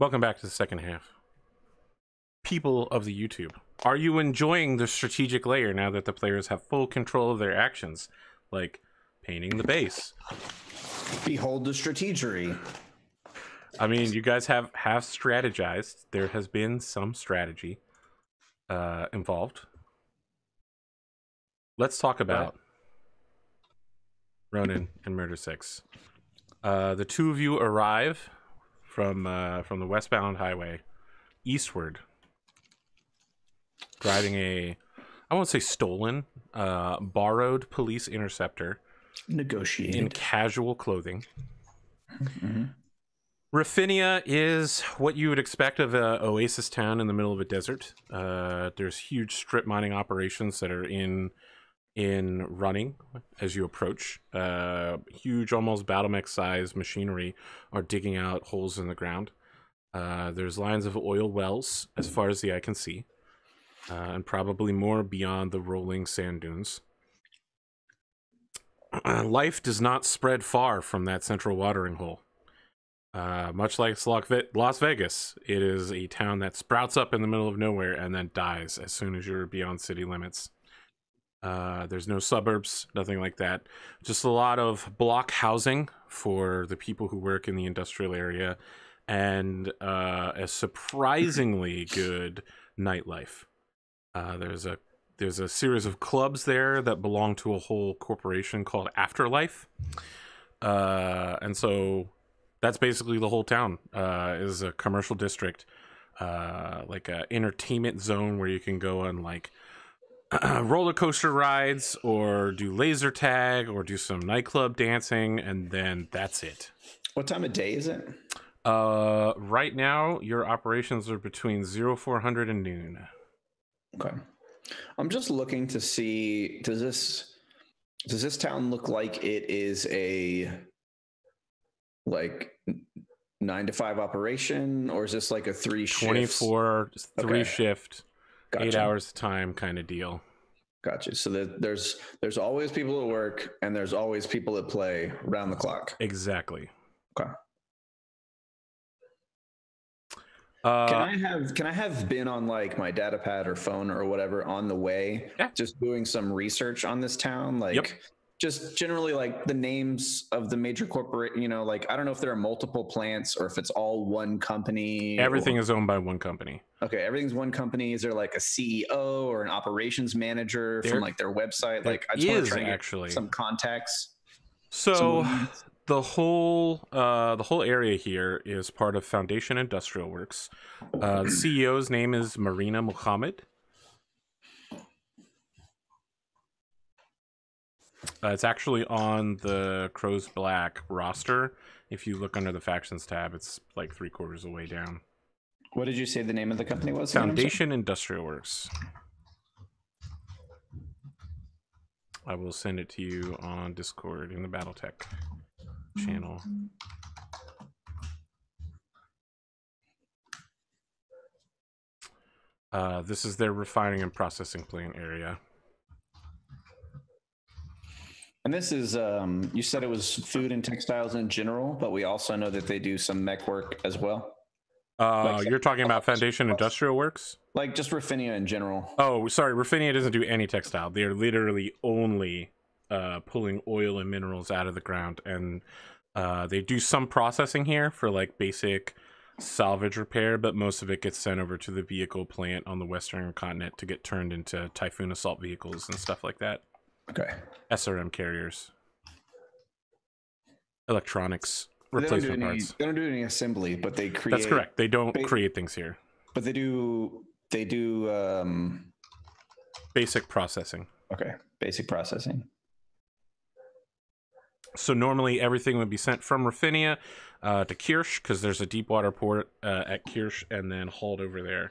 Welcome back to the second half. People of the YouTube, are you enjoying the strategic layer now that the players have full control of their actions, like painting the base? Behold the strategery. I mean, you guys have strategized. There has been some strategy involved. Let's talk about Ronin and Murder 6. The two of you arrive from the westbound highway eastward, driving a, I won't say stolen, borrowed police interceptor. Negotiated. In casual clothing. Mm-hmm. Raffinia is what you would expect of an oasis town in the middle of a desert. There's huge strip mining operations that are in running as you approach. Huge, almost Battlemech size machinery are digging out holes in the ground. There's lines of oil wells as far as the eye can see, and probably more beyond the rolling sand dunes. Life does not spread far from that central watering hole. Much like Las Vegas, it is a town that sprouts up in the middle of nowhere and then dies as soon as you're beyond city limits. There's no suburbs, nothing like that. Just a lot of block housing for the people who work in the industrial area, and a surprisingly good nightlife. There's a series of clubs there that belong to a whole corporation called Afterlife. And so that's basically the whole town, is a commercial district, like a entertainment zone where you can go on like roller coaster rides or do laser tag or do some nightclub dancing, and then that's it. What time of day is it? Right now, your operations are between 0400 and noon. Okay. I'm just looking to see, does this town look like it is a 9 to 5 operation, or is this like a 3 shift? 24 3 shift, Gotcha. 8 hours of time kind of deal. Gotcha. So there's always people at work and there's always people at play around the clock. Exactly. Okay. Can I have been on like my data pad or phone or whatever on the way, just doing some research on this town, like just generally like the names of the major corporate, like I don't know if there are multiple plants or if it's all one company. Everything is owned by one company. Okay, everything's one company. Is there like a CEO or an operations manager from like their website? Like I just want to try and get some context. So the whole area here is part of Foundation Industrial Works. The CEO's name is Marina Muhammad. It's actually on the Crow's Black roster. If you look under the factions tab, it's like 3/4 of the way down. What did you say the name of the company was? Foundation Industrial Works. I will send it to you on Discord in the Battletech channel. This is their refining and processing plant area. And this is, you said it was food and textiles in general, but we also know that they do some mech work as well. You're talking about Foundation Industrial Works? Like just Raffinia in general. Oh, sorry. Raffinia doesn't do any textile. They're literally only pulling oil and minerals out of the ground. And they do some processing here for like basic salvage repair, but most of it gets sent over to the vehicle plant on the western continent to get turned into Typhoon assault vehicles and stuff like that. Okay. SRM carriers. Electronics. Replacement parts. They don't do any assembly, but they create. That's correct. They don't create things here. But they do basic processing. Okay. Basic processing. So normally everything would be sent from Raffinia to Kirsch, because there's a deep water port at Kirsch, and then hauled over there.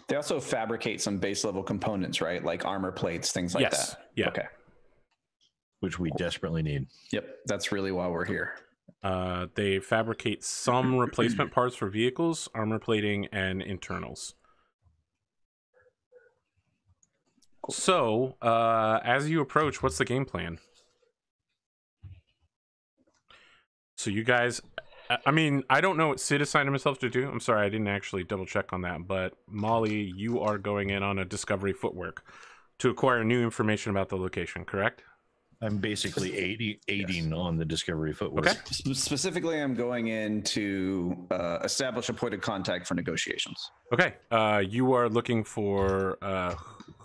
They also fabricate some base level components, right? Like armor plates, things like that. Yeah. Okay. Which we desperately need. Yep. That's really why we're here. They fabricate some replacement parts for vehicles, armor plating, and internals. Cool. So, as you approach, what's the game plan? So you guys I mean, I don't know what Sid assigned himself to do. I'm sorry, I didn't actually double check on that. But Molly, you are going in on a discovery footwork to acquire new information about the location, correct? I'm basically aiding on the discovery footwork. Okay. Specifically, I'm going in to establish a point of contact for negotiations. Okay. You are looking for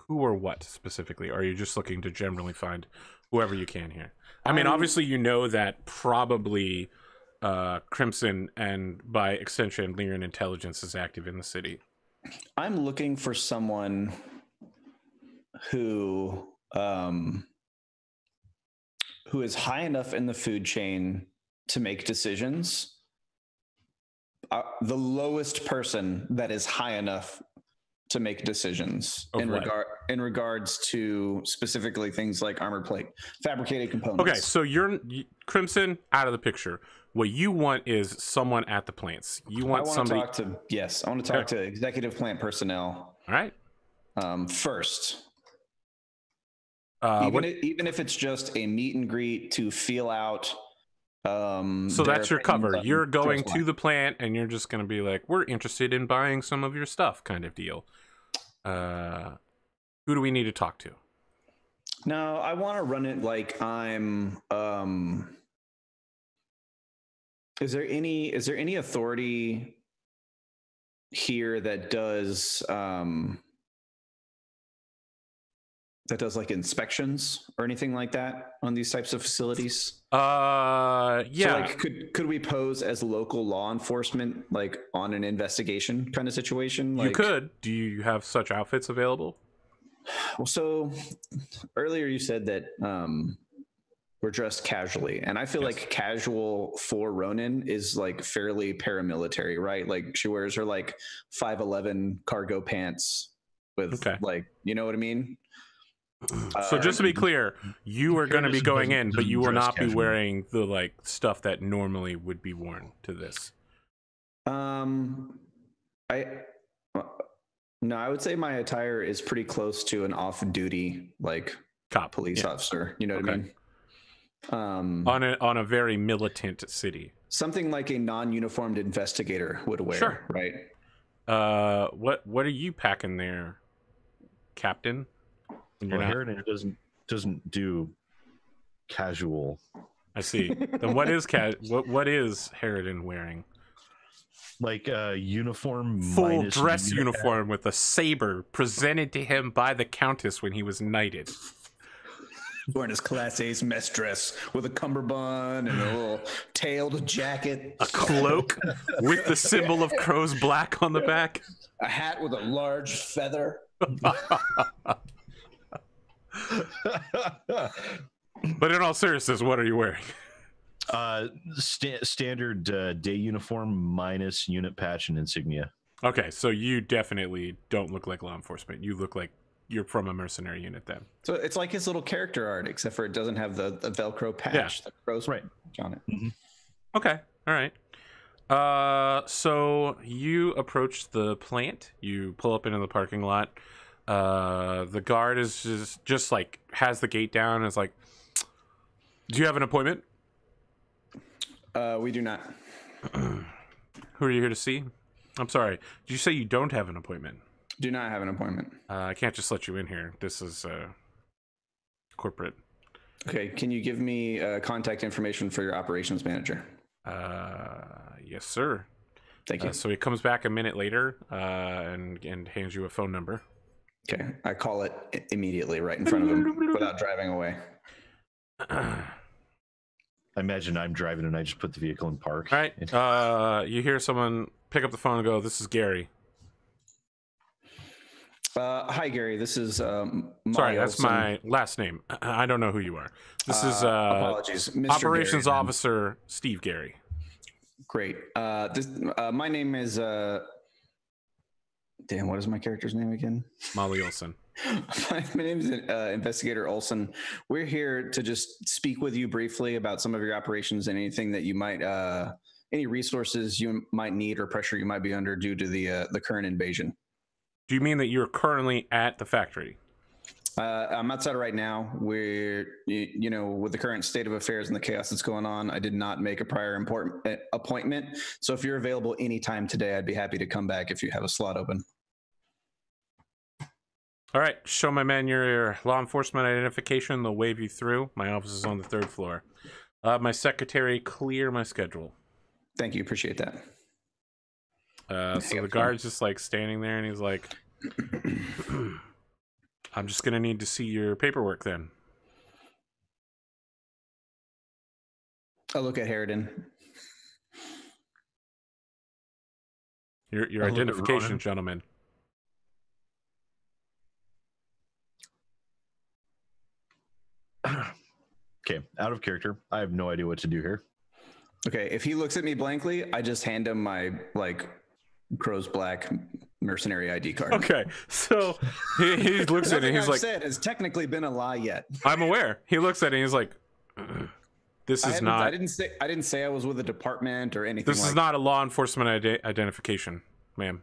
who or what specifically? Or are you just looking to generally find whoever you can here? I mean, obviously, you know that probably Crimson and by extension, Lyran Intelligence is active in the city. I'm looking for someone who is high enough in the food chain to make decisions. The lowest person that is high enough to make decisions in regards to specifically things like armored plate, fabricated components. Okay, so you're Crimson out of the picture. What you want is someone at the plants. You want somebody. I want to talk to executive plant personnel. All right. First. Even if it's just a meet and greet to feel out. So that's your cover. You're going to the plant and you're just going to be like, we're interested in buying some of your stuff kind of deal. Who do we need to talk to? No, I want to run it like I'm is there any authority here that does like inspections or anything like that on these types of facilities? Yeah. So like could we pose as local law enforcement, like on an investigation kind of situation? Like, you could. Do you have such outfits available? Well, so earlier you said that we're dressed casually, and I feel like casual for Ronin is like fairly paramilitary, right? Like she wears her like 5'11" cargo pants with like, you know what I mean? So just to be clear, you are going to be going in, but you will not be wearing the like stuff that normally would be worn to this. No, I would say my attire is pretty close to an off-duty like cop police officer. You know what I mean? On a very militant city, something like a non-uniformed investigator would wear, right? What are you packing there, Captain? Harridan doesn't do casual. I see. Then what is what is Harridan wearing? Like a uniform, full dress uniform with a saber presented to him by the Countess when he was knighted. Wearing his Class A's mess dress with a cummerbund and a little tailed jacket, a cloak with the symbol of crow's black on the back, a hat with a large feather. But in all seriousness, what are you wearing? Standard day uniform minus unit patch and insignia. Okay, so you definitely don't look like law enforcement. You look like you're from a mercenary unit then. So it's like his little character art, except for it doesn't have the Velcro patch. The crow's right on it. Mm-hmm. Okay, all right. So you approach the plant. You pull up into the parking lot. The guard is just like has the gate down and is like, do you have an appointment? We do not. Who are you here to see? I'm sorry. Did you say you don't have an appointment? Do not have an appointment. I can't just let you in here. This is corporate. Okay. Can you give me contact information for your operations manager? Yes, sir. Thank you. So he comes back a minute later and hands you a phone number. Okay. I call it immediately right in front of him without driving away. I imagine I'm driving and I just put the vehicle in park. All right. You hear someone pick up the phone and go, "This is Gary." Hi, Gary. This is sorry, that's my last name. I don't know who you are. This is apologies, Mr. Operations Gary, Officer Steve Gary. Great. My name is damn. What is my character's name again? Molly Olson. My name is Investigator Olson. We're here to just speak with you briefly about some of your operations and anything that you might, any resources you might need or pressure you might be under due to the current invasion. Do you mean that you're currently at the factory? I'm outside right now. We're, you know, with the current state of affairs and the chaos that's going on, I did not make a prior appointment. So if you're available anytime today, I'd be happy to come back if you have a slot open. All right, show my men your law enforcement identification. They'll wave you through. My office is on the 3rd floor. My secretary clear my schedule. Thank you. Appreciate that. So the guard's just like standing there, and he's like, I'm just going to need to see your paperwork then. I'll look at Harridan. Your identification, gentlemen. Okay, out of character. I have no idea what to do here. Okay, if he looks at me blankly, I just hand him my, like, Crow's Black mercenary ID card. Okay, so he looks at it and he's like, said has technically been a lie yet. I'm aware. He looks at it and he's like, this is not. I didn't say I was with a department or anything. This is not a law enforcement identification, ma'am.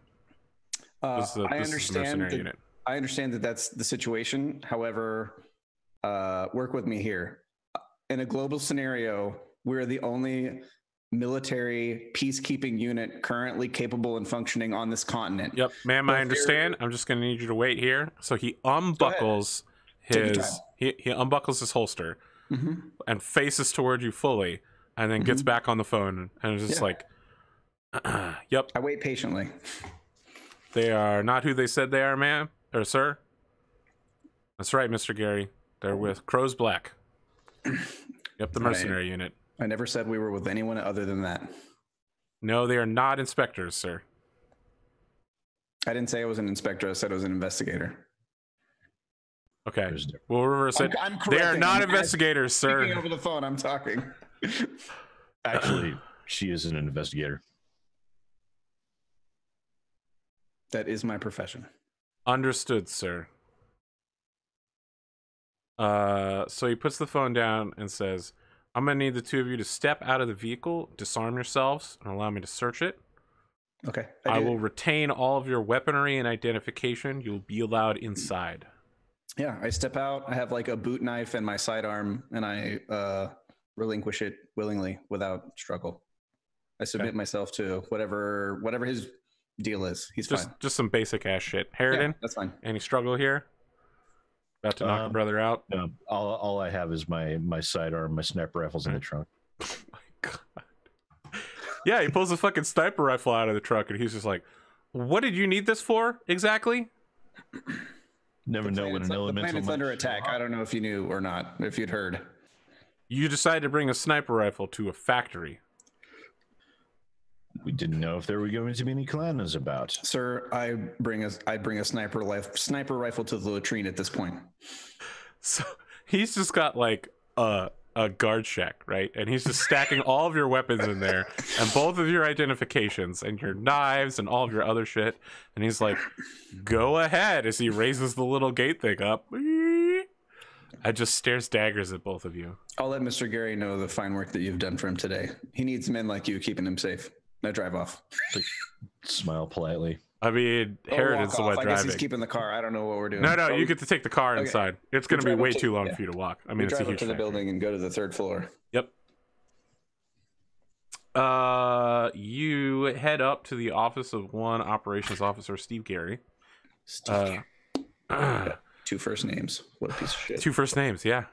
This is a mercenary unit. I understand that that's the situation. However, work with me here. In a global scenario, we're the only military peacekeeping unit currently capable and funcking on this continent. Yep, ma'am, I understand. I'm just going to need you to wait here. So he unbuckles he unbuckles his holster and faces toward you fully, and then gets back on the phone and is just like, yep. I wait patiently. They are not who they said they are, ma'am or sir. That's right, Mr. Gary. They're with Crow's Black. Yep, the mercenary unit. I never said we were with anyone other than that. No, they are not inspectors, sir. I didn't say I was an inspector. I said I was an investigator. Okay, we'll reverse it. They are not investigators, sir. Speaking over the phone, I'm talking. Actually, she is an investigator. That is my profession. Understood, sir. So he puts the phone down and says, I'm going to need the two of you to step out of the vehicle, disarm yourselves, and allow me to search it. Okay. I will retain all of your weaponry and identification. You'll be allowed inside. Yeah, I step out. I have like a boot knife and my sidearm, and I relinquish it willingly without struggle. I submit myself to whatever his deal is. He's fine. Just some basic ass shit. Harridan, that's fine. Any struggle here? About to knock a brother out? No, all I have is my sidearm, my sniper rifle's in the trunk. Oh my god. Yeah, he pulls a fucking sniper rifle out of the truck, and he's just like, what did you need this for exactly? Never know when an elemental... The planet's under attack. I don't know if you knew or not, if you'd heard. You decided to bring a sniper rifle to a factory. We didn't know if there were going to be any clans about. Sir, I bring a sniper rifle to the latrine at this point. So he's just got like a guard shack, right? And he's just stacking all of your weapons in there and both of your identifications and your knives and all of your other shit. And he's like, go ahead, as he raises the little gate thing up. I just stares daggers at both of you. I'll let Mr. Gary know the fine work that you've done for him today. He needs men like you keeping him safe. Now drive off. Smile politely. I mean, Harridan's the one driving. I guess he's keeping the car. I don't know what we're doing. No, you get to take the car inside. It's going to be way too long for you to walk. I mean, it's a huge to the building and go to the 3rd floor. Yep. You head up to the office of one operations officer, Steve Gary. Steve. 2 first names. What a piece of shit. 2 first names, yeah.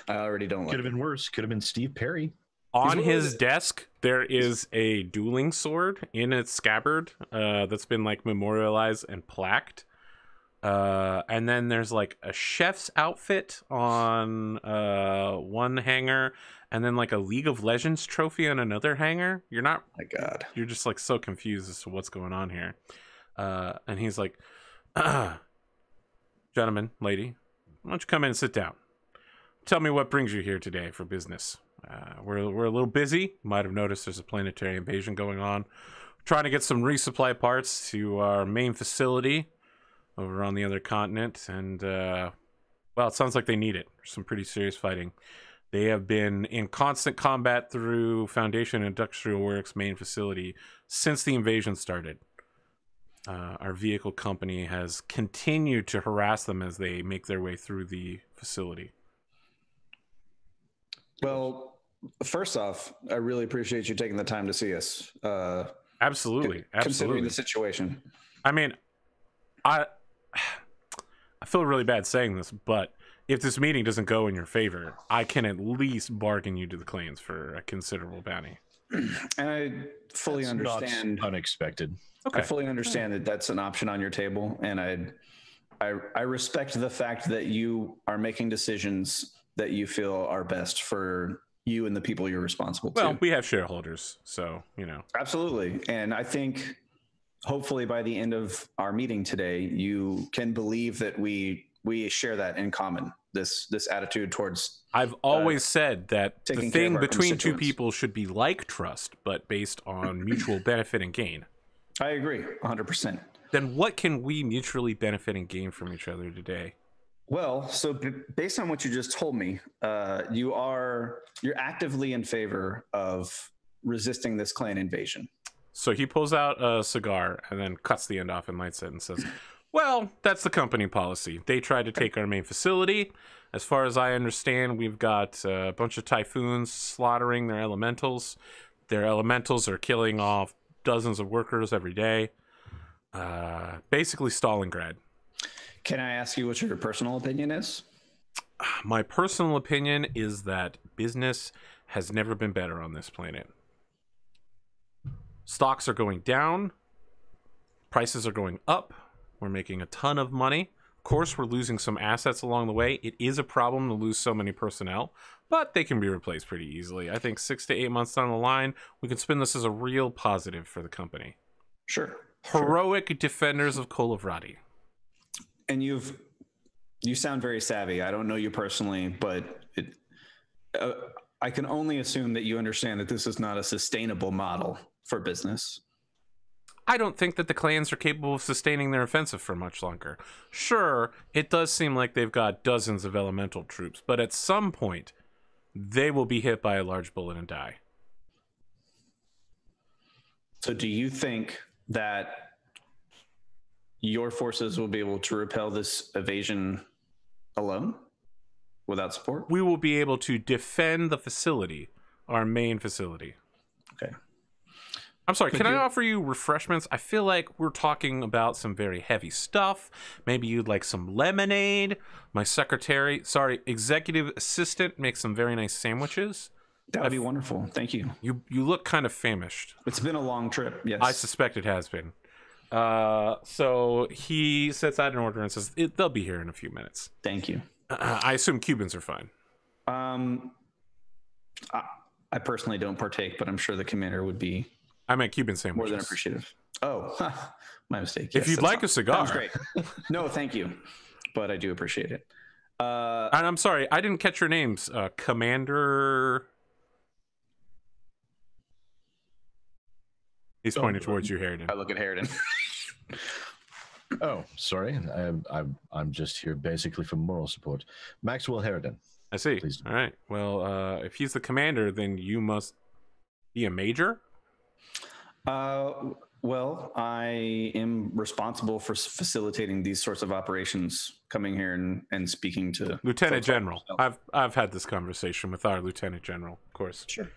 I already don't like it. Could have been worse. Could have been Steve Perry. On his desk, there is a dueling sword in its scabbard that's been like memorialized and plaqued. And then there's like a chef's outfit on one hanger, and then like a League of Legends trophy on another hanger. You're not. My God. You're just like so confused as to what's going on here. And he's like, gentlemen, lady, why don't you come in and sit down? Tell me what brings you here today for business. We're a little busy. You might have noticed there's a planetary invasion going on. We're trying to get some resupply parts to our main facility over on the other continent. And, well, it sounds like they need it. There's some pretty serious fighting. They have been in constant combat through Foundation Industrial Works main facility since the invasion started. our vehicle company has continued to harass them as they make their way through the facility. Well, first off, I really appreciate you taking the time to see us. Absolutely. Considering the situation. I mean, I feel really bad saying this, but if this meeting doesn't go in your favor, I can at least bargain you to the clans for a considerable bounty. And I fully understand. Not unexpected. Okay. I fully understand that that's an option on your table, and I respect the fact that you are making decisions that you feel are best for you and the people you're responsible to. Well, we have shareholders, so, you know. Absolutely. And I think hopefully by the end of our meeting today, you can believe that we share that in common, this attitude towards... I've always said that the thing between two people should be like trust, but based on mutual benefit and gain. I agree, 100%. Then what can we mutually benefit and gain from each other today? Well, so based on what you just told me, you're actively in favor of resisting this clan invasion. So he pulls out a cigar and then cuts the end off and lights it and says, well, that's the company policy. They tried to take our main facility. As far as I understand, we've got a bunch of typhoons slaughtering their elementals. Their elementals are killing off dozens of workers every day. Basically Stalingrad. Can I ask you what your personal opinion is? My personal opinion is that business has never been better on this planet. Stocks are going down. Prices are going up. We're making a ton of money. Of course, we're losing some assets along the way. It is a problem to lose so many personnel, but they can be replaced pretty easily. I think 6 to 8 months down the line, we can spin this as a real positive for the company. Sure. Heroic defenders of Kolovrati. And you sound very savvy. I don't know you personally, but I can only assume that you understand that this is not a sustainable model for business. I don't think that the clans are capable of sustaining their offensive for much longer. Sure, it does seem like they've got dozens of elemental troops, but at some point, they will be hit by a large bullet and die. So do you think that your forces will be able to repel this evasion alone without support? We will be able to defend the facility, our main facility. Okay. I'm sorry, can I offer you refreshments? I feel like we're talking about some very heavy stuff. Maybe you'd like some lemonade. My executive assistant makes some very nice sandwiches. That would be wonderful. Thank you. You look kind of famished. It's been a long trip, yes. I suspect it has been. So he sets out an order and says, they'll be here in a few minutes. Thank you. I assume Cubans are fine. I personally don't partake, but I'm sure the commander would be... I meant Cuban sandwiches. More than appreciative. Oh, my mistake. Yes, if you'd like a cigar. Sounds great. No, thank you. But I do appreciate it. And I'm sorry, I didn't catch your names. Commander... He's pointing towards you, Harridan. I look at Harridan. Oh, sorry. I'm just here basically for moral support. Maxwell Harridan. I see. Please. All right. Well, if he's the commander, then you must be a major? Well, I am responsible for facilitating these sorts of operations, coming here and speaking to Lieutenant General. I've had this conversation with our Lieutenant General, of course. Sure.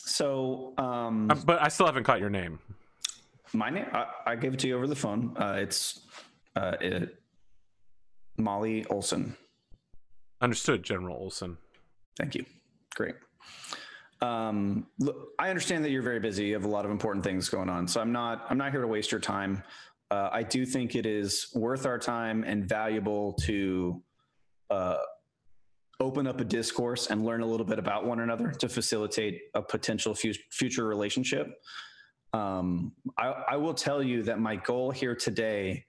So, but I still haven't caught your name. My name, I gave it to you over the phone. It's Molly Olson. Understood, General Olson. Thank you. Great. Look, I understand that you're very busy. You have a lot of important things going on, so I'm not here to waste your time. I do think it is worth our time and valuable to open up a discourse and learn a little bit about one another to facilitate a potential future relationship. I will tell you that my goal here today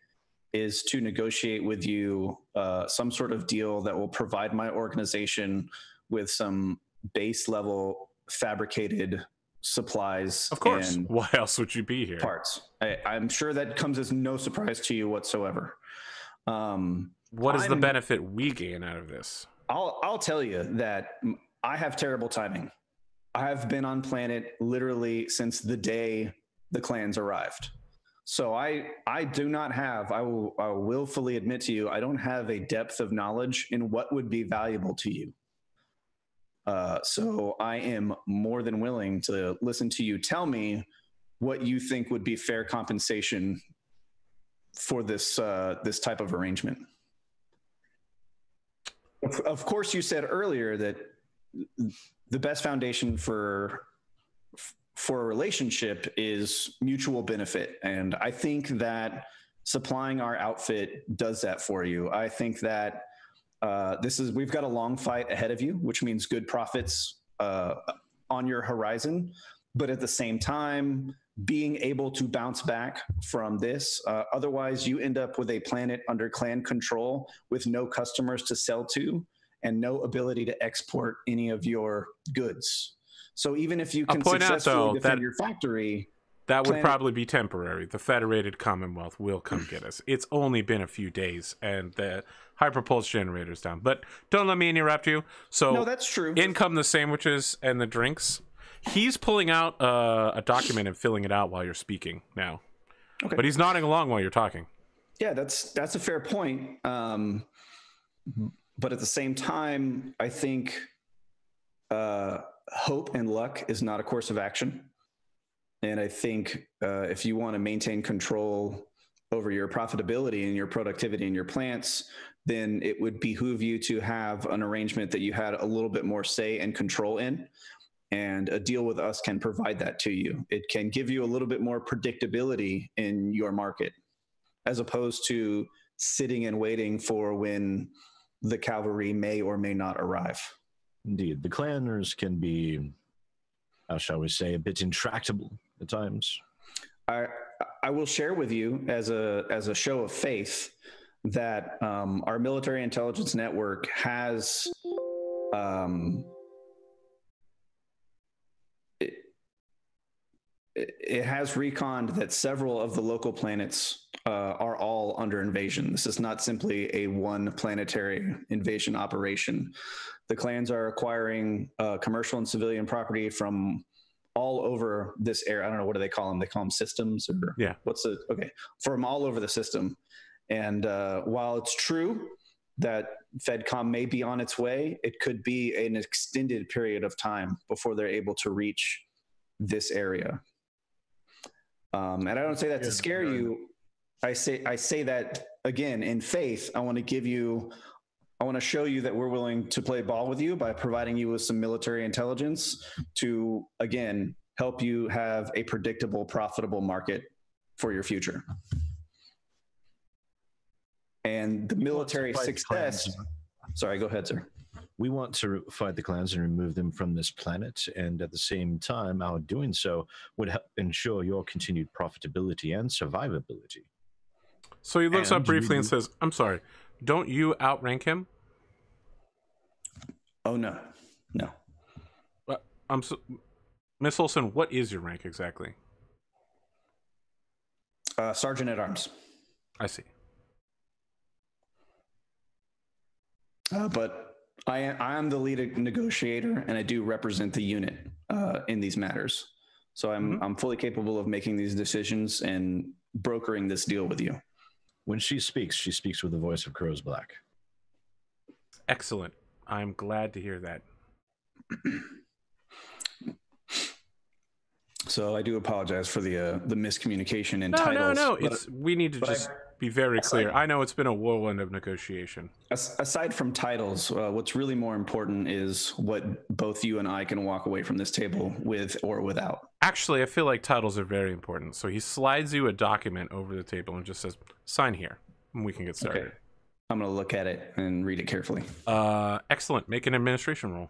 is to negotiate with you some sort of deal that will provide my organization with some base level fabricated supplies. Of course. Why else would you be here? Parts. I'm sure that comes as no surprise to you whatsoever. What is the benefit we gain out of this? I'll tell you that I have terrible timing. I have been on planet literally since the day the clans arrived. So I do not have, I will willfully admit to you, I don't have a depth of knowledge in what would be valuable to you. So I am more than willing to listen to you tell me what you think would be fair compensation for this this type of arrangement. Of course, you said earlier that the best foundation for a relationship is mutual benefit, and I think that supplying our outfit does that for you. I think that we've got a long fight ahead of you, which means good profits on your horizon, but at the same time, being able to bounce back from this. Otherwise, you end up with a planet under clan control with no customers to sell to and no ability to export any of your goods. So even if you can successfully defend your factory, that would probably be temporary. The Federated Commonwealth will come get us. It's only been a few days, and the hyperpulse generator's down. But don't let me interrupt you. So no, that's true. In come the sandwiches and the drinks. He's pulling out a document and filling it out while you're speaking now. Okay. But he's nodding along while you're talking. Yeah, that's a fair point. But at the same time, I think hope and luck is not a course of action. And I think if you want to maintain control over your profitability and your productivity in your plants, then it would behoove you to have an arrangement that you had a little bit more say and control in. And a deal with us can provide that to you. It can give you a little bit more predictability in your market, as opposed to sitting and waiting for when the cavalry may or may not arrive. Indeed. The clanners can be, how shall we say, a bit intractable at times. I will share with you as a show of faith that our military intelligence network has it has reconned that several of the local planets are all under invasion. This is not simply a one planetary invasion operation. The clans are acquiring commercial and civilian property from all over this area. I don't know, what do they call them? They call them systems, or yeah. From all over the system. And while it's true that FedCom may be on its way, it could be an extended period of time before they're able to reach this area. And I don't say that to scare you. I say that again in faith. I want to show you that we're willing to play ball with you by providing you with some military intelligence to, again, help you have a predictable, profitable market for your future. And the military success. Sorry, go ahead, sir. We want to fight the clans and remove them from this planet, and at the same time, our doing so would help ensure your continued profitability and survivability. So he looks up briefly and says, I'm sorry, don't you outrank him? Oh, no. No. Miss Olson, what is your rank exactly? Sergeant at Arms. I see. But I am the lead negotiator, and I do represent the unit in these matters. So I'm fully capable of making these decisions and brokering this deal with you. When she speaks with the voice of Crow's Black. Excellent. I'm glad to hear that. So I do apologize for the miscommunication in titles. No. We need to just be very clear. I know it's been a whirlwind of negotiation. Aside from titles, what's really more important is what both you and I can walk away from this table with or without. Actually, I feel like titles are very important. So he slides you a document over the table and just says, sign here, and we can get started. Okay. I'm going to look at it and read it carefully. Excellent. Make an administration roll.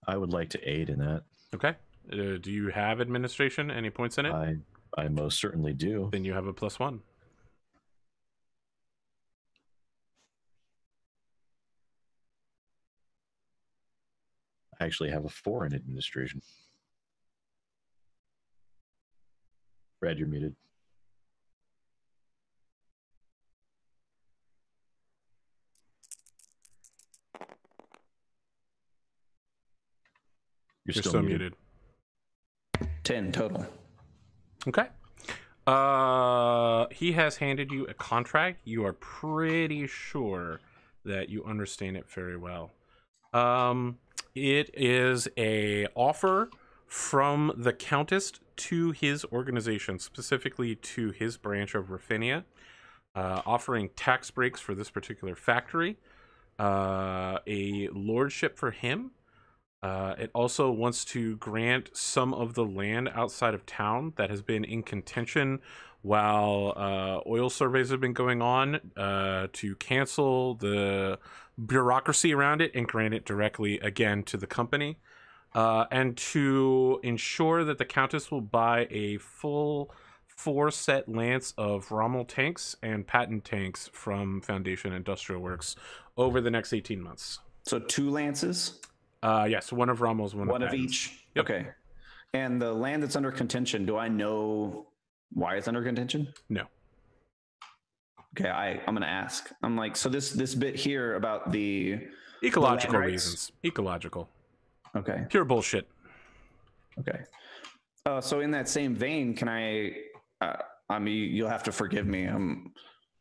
I would like to aid in that. Okay. Do you have administration? Any points in it? I most certainly do. Then you have a +1. I actually have a 4 in administration. Brad, you're muted. You're still muted. 10 total. Okay. He has handed you a contract. You are pretty sure that you understand it very well. It is a offer from the Countess to his organization, specifically to his branch of Raffinia, offering tax breaks for this particular factory, a lordship for him. It also wants to grant some of the land outside of town that has been in contention while oil surveys have been going on, to cancel the bureaucracy around it and grant it directly again to the company, and to ensure that the Countess will buy a full 4-set lance of Rommel tanks and patent tanks from Foundation Industrial Works over the next 18 months. So 2 lances? Yes, one of Rommel's, one of each. Yep. Okay. And the land that's under contention, do I know why it's under contention? No. Okay, I'm gonna ask. I'm like, so this bit here about the ecological reasons. Ecological. Okay. Pure bullshit. Okay. So in that same vein, can I mean, you'll have to forgive me. I'm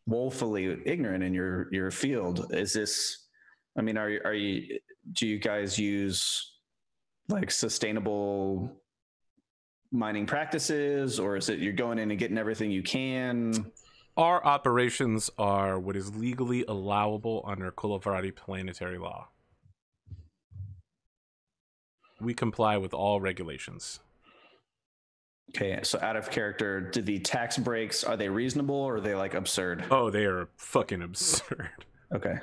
woefully ignorant in your field. Is this? I mean, are you? Do you guys use like sustainable mining practices, or is it you're going in and getting everything you can? Our operations are what is legally allowable under Kulavarati planetary law. We comply with all regulations. Okay, so out of character, do the tax breaks, are they reasonable or are they like absurd? Oh, they are fucking absurd. Okay.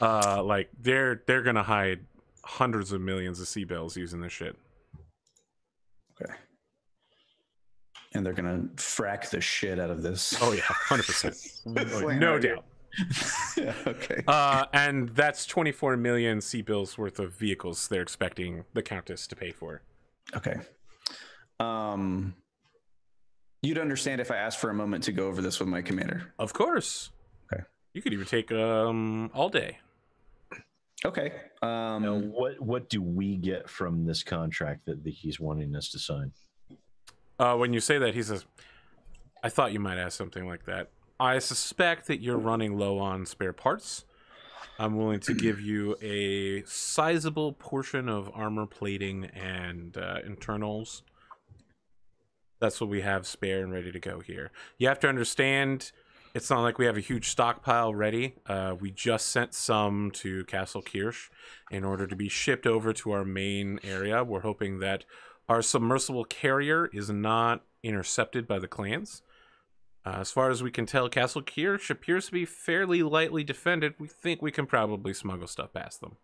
Like they're gonna hide hundreds of millions of C-bills using this shit. Okay. And they're gonna frack the shit out of this. Oh yeah, 100%. No doubt. Yeah, okay. And that's 24 million C-bills worth of vehicles they're expecting the Countess to pay for. Okay. You'd understand if I asked for a moment to go over this with my commander. Of course. Okay. You could even take all day. Okay. Now, what do we get from this contract that he's wanting us to sign? When you say that, he says, I thought you might ask something like that. I suspect that you're running low on spare parts. I'm willing to give you a sizable portion of armor plating and internals. That's what we have spare and ready to go here. You have to understand, it's not like we have a huge stockpile ready. We just sent some to Castle Kirsch in order to be shipped over to our main area. We're hoping that our submersible carrier is not intercepted by the clans. As far as we can tell, Castle Kirsch appears to be fairly lightly defended. We think we can probably smuggle stuff past them.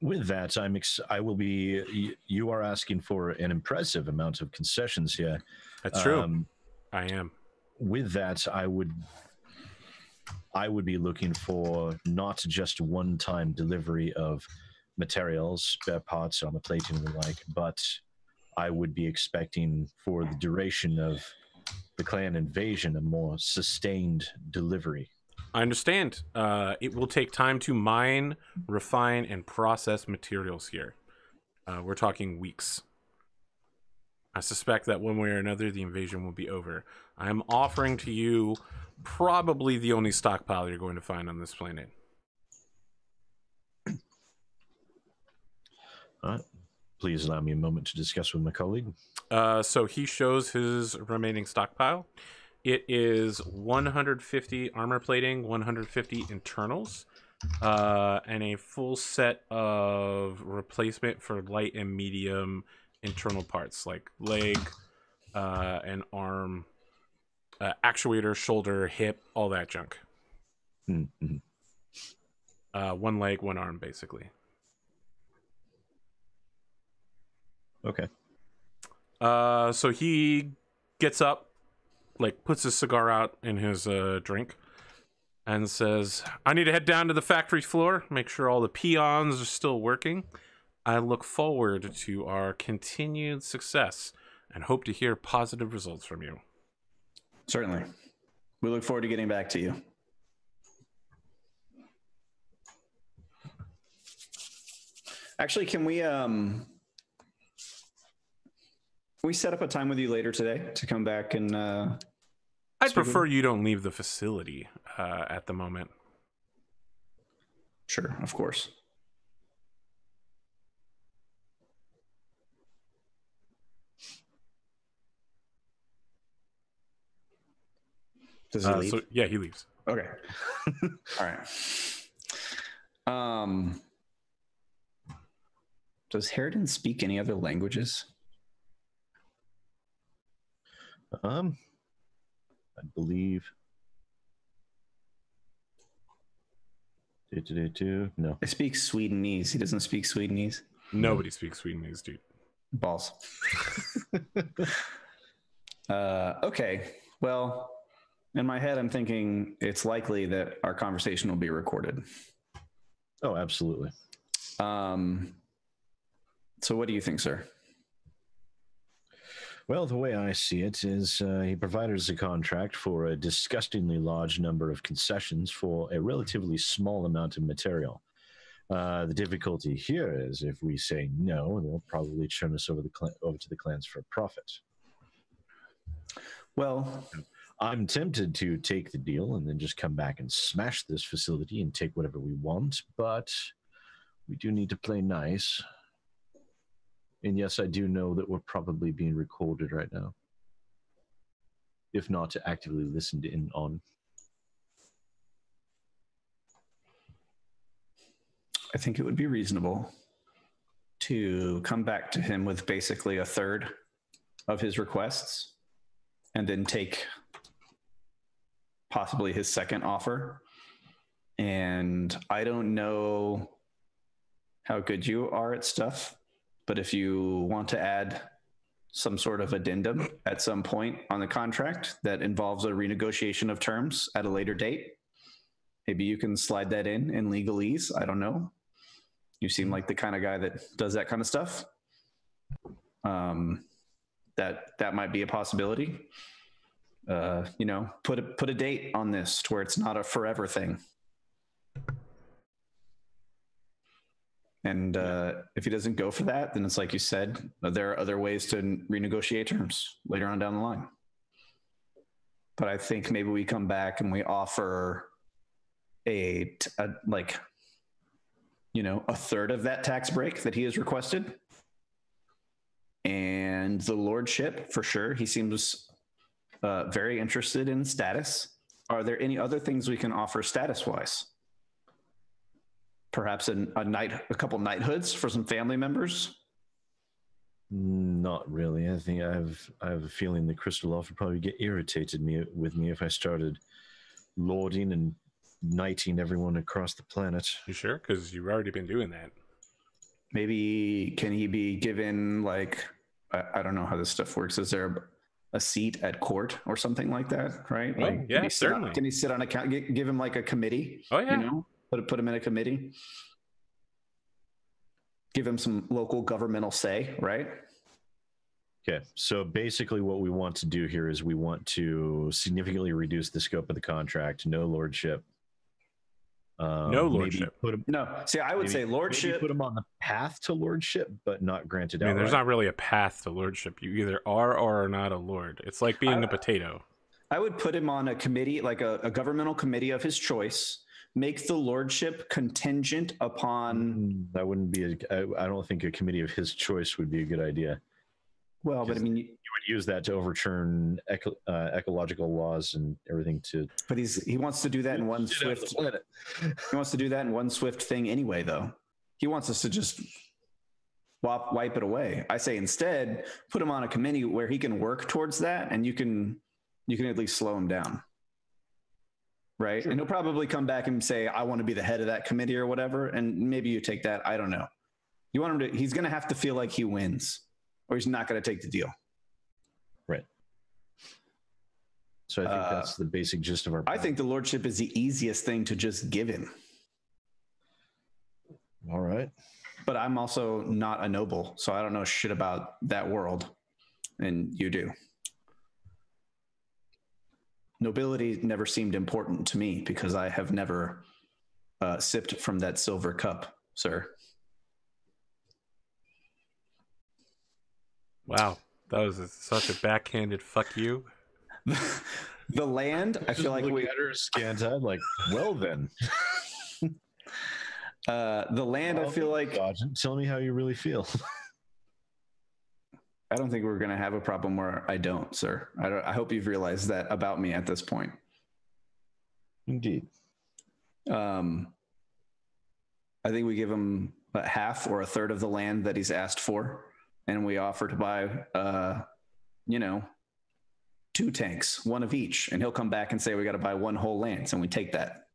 With that, I will be. You are asking for an impressive amount of concessions here. That's true. I am. With that, I would be looking for not just one-time delivery of materials, spare parts, armor plating, and the like, but I would be expecting for the duration of the clan invasion a more sustained delivery. I understand. It will take time to mine, refine, and process materials here. We're talking weeks. I suspect that one way or another, the invasion will be over. I am offering to you probably the only stockpile you're going to find on this planet. All right. Please allow me a moment to discuss with my colleague. So he shows his remaining stockpile. It is 150 armor plating, 150 internals, and a full set of replacement for light and medium internal parts like leg and arm, actuator, shoulder, hip, all that junk. Mm-hmm. One leg, one arm, basically. Okay. So he gets up, like puts his cigar out in his drink, and says, I need to head down to the factory floor, make sure all the peons are still working. I look forward to our continued success and hope to hear positive results from you. Certainly. We look forward to getting back to you. Actually, can we we set up a time with you later today to come back and I'd prefer you don't leave the facility at the moment. Sure, of course. Does he leave? So, yeah, he leaves. Okay. All right. Does Harridan speak any other languages? I believe. No. I speak Swedenese. He doesn't speak Swedenese. Nobody speaks Swedenese, dude. Balls. Okay. Well, in my head, I'm thinking it's likely that our conversation will be recorded. Oh, absolutely. So what do you think, sir? Well, the way I see it is he provided us a contract for a disgustingly large number of concessions for a relatively small amount of material. The difficulty here is if we say no, they'll probably turn us over to the clans for profit. Well, I'm tempted to take the deal and then just come back and smash this facility and take whatever we want, but we do need to play nice. And yes, I do know that we're probably being recorded right now, if not to actively listened in on. I think it would be reasonable to come back to him with basically a third of his requests and then take possibly his second offer. And I don't know how good you are at stuff, but if you want to add some sort of addendum at some point on the contract that involves a renegotiation of terms at a later date, maybe you can slide that in legalese. I don't know. You seem like the kind of guy that does that kind of stuff. That might be a possibility. Put a date on this to where it's not a forever thing. And if he doesn't go for that, then it's like you said, there are other ways to renegotiate terms later on down the line. But I think maybe we come back and we offer a third of that tax break that he has requested. And the lordship, for sure, he seems very interested in status. Are there any other things we can offer status-wise? Perhaps a couple knighthoods for some family members? Not really. I think I have a feeling the Crystal Elf would probably get irritated with me if I started lording and knighting everyone across the planet. You sure? Because you've already been doing that. Maybe can he be given I don't know how this stuff works. Is there a seat at court or something like that? Right? Oh, yeah, certainly. Can he sit on give him like a committee? Oh yeah. Put him in a committee. Give him some local governmental say, right? Okay, so basically what we want to do here is we want to significantly reduce the scope of the contract. No lordship. No lordship. I would say lordship. Maybe put him on the path to lordship, but not granted outright. There's not really a path to lordship. You either are or are not a lord. It's like being a potato. I would put him on a committee, like a governmental committee of his choice. Make the lordship contingent upon. That wouldn't be. I don't think a committee of his choice would be a good idea. Well, but I mean, you would use that to overturn ecological laws and everything. But he wants to do that in one swift. He wants to do that in one swift thing anyway, though. He wants us to just wipe it away. I say instead, put him on a committee where he can work towards that, and you can at least slow him down. Right. Sure. And he'll probably come back and say, I want to be the head of that committee or whatever. And maybe you take that. I don't know. You want him to, he's going to have to feel like he wins or he's not going to take the deal. Right. So I think that's the basic gist of our plan. I think the lordship is the easiest thing to just give him. All right. But I'm also not a noble, so I don't know shit about that world. And you do. Nobility never seemed important to me because I have never sipped from that silver cup, sir. Wow. That was such a backhanded fuck you. The land, I feel like we at her scant-eyed, like, well then. The land, I feel like. Tell me how you really feel. I don't think we're going to have a problem where I don't, sir. I hope you've realized that about me at this point. Indeed. I think we give him half or a third of the land that he's asked for, and we offer to buy, 2 tanks, 1 of each, and he'll come back and say we got to buy 1 whole lance, and we take that.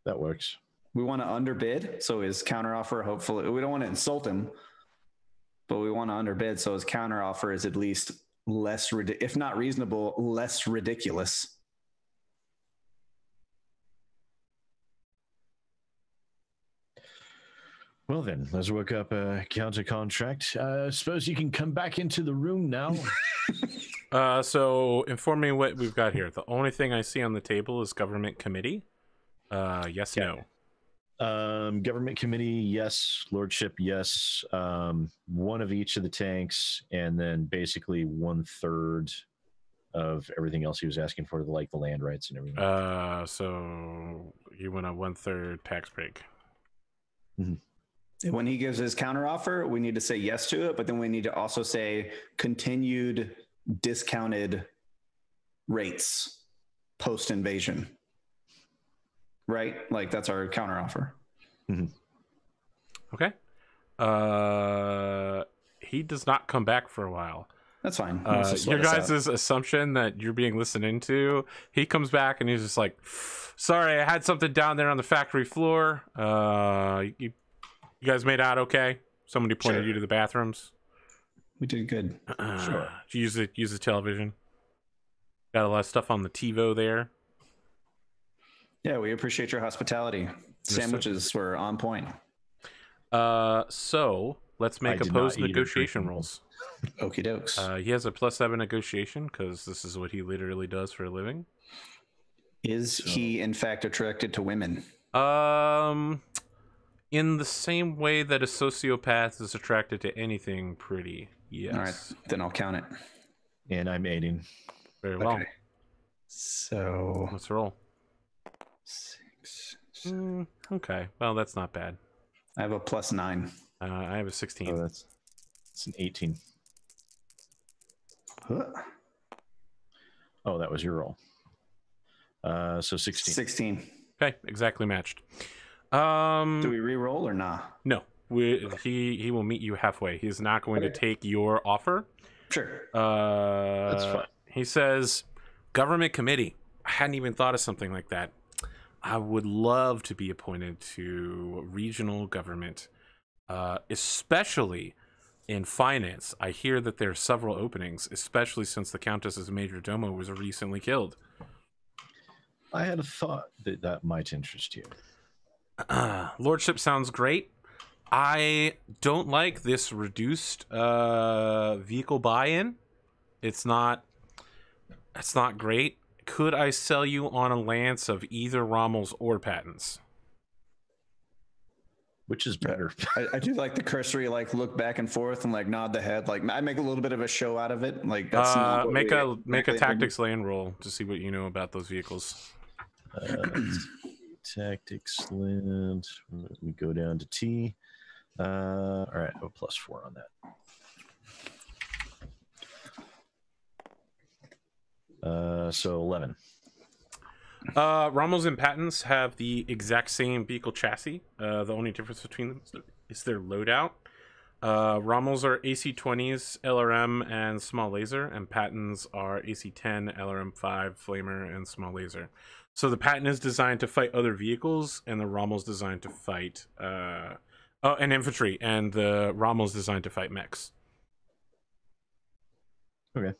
That works. We want to underbid, so his counteroffer, hopefully, we don't want to insult him, but we want to underbid, so his counteroffer is at least less, if not reasonable, less ridiculous. Well then, let's work up a counter contract. Suppose you can come back into the room now. So inform me what we've got here. The only thing I see on the table is government committee. Yes, okay. No. Government committee, yes. Lordship, yes. 1 of each of the tanks, and then basically 1/3 of everything else he was asking for, like the land rights and everything. So you want a 1/3 tax break. Mm-hmm. When he gives his counteroffer, we need to say yes to it, but then we need to also say continued discounted rates post-invasion. Right? Like, that's our counteroffer. Mm-hmm. Okay. He does not come back for a while. That's fine. Your guys' assumption that you're being listened into, he comes back and he's just like, sorry, I had something down there on the factory floor. You guys made out okay? Somebody pointed you to the bathrooms. We did good. Sure. Did you use the television? Got a lot of stuff on the TiVo there. Yeah, we appreciate your hospitality. Sandwiches were on point. So let's make opposed negotiation rolls. Okie dokes. He has a +7 negotiation because this is what he literally does for a living. Is he in fact attracted to women? In the same way that a sociopath is attracted to anything pretty, yes. All right, then I'll count it. And I'm aiding. Very well. Okay. So let's roll. 6. Okay, well, that's not bad. I have a +9. I have a 16. Oh, that's an 18. Huh. Oh, that was your roll. So 16. 16. Okay, exactly matched. Do we re-roll or not? No, he will meet you halfway. He's not going to take your offer. Sure. That's fine. He says, government committee. I hadn't even thought of something like that. I would love to be appointed to regional government, especially in finance. I hear that there are several openings, especially since the Countess's major domo was recently killed. I had a thought that might interest you. Lordship sounds great. I don't like this reduced vehicle buy-in. It's not great. Could I sell you on a lance of either Rommel's or Patton's? Which is better? I do like the cursory look back and forth and nod the head. I make a little bit of a show out of it. That's not what make a tactics land roll to see what you know about those vehicles. Tactics land. Let me go down to T. All right, I have a +4 on that. So 11. Rommel's and Patton's have the exact same vehicle chassis. The only difference between them is their loadout. Rommel's are AC-20s, LRM, and small laser, and Patton's are AC-10, LRM-5, flamer, and small laser. So the Patton is designed to fight other vehicles, and the Rommel's designed to fight and infantry, and the Rommel's designed to fight mechs. Okay.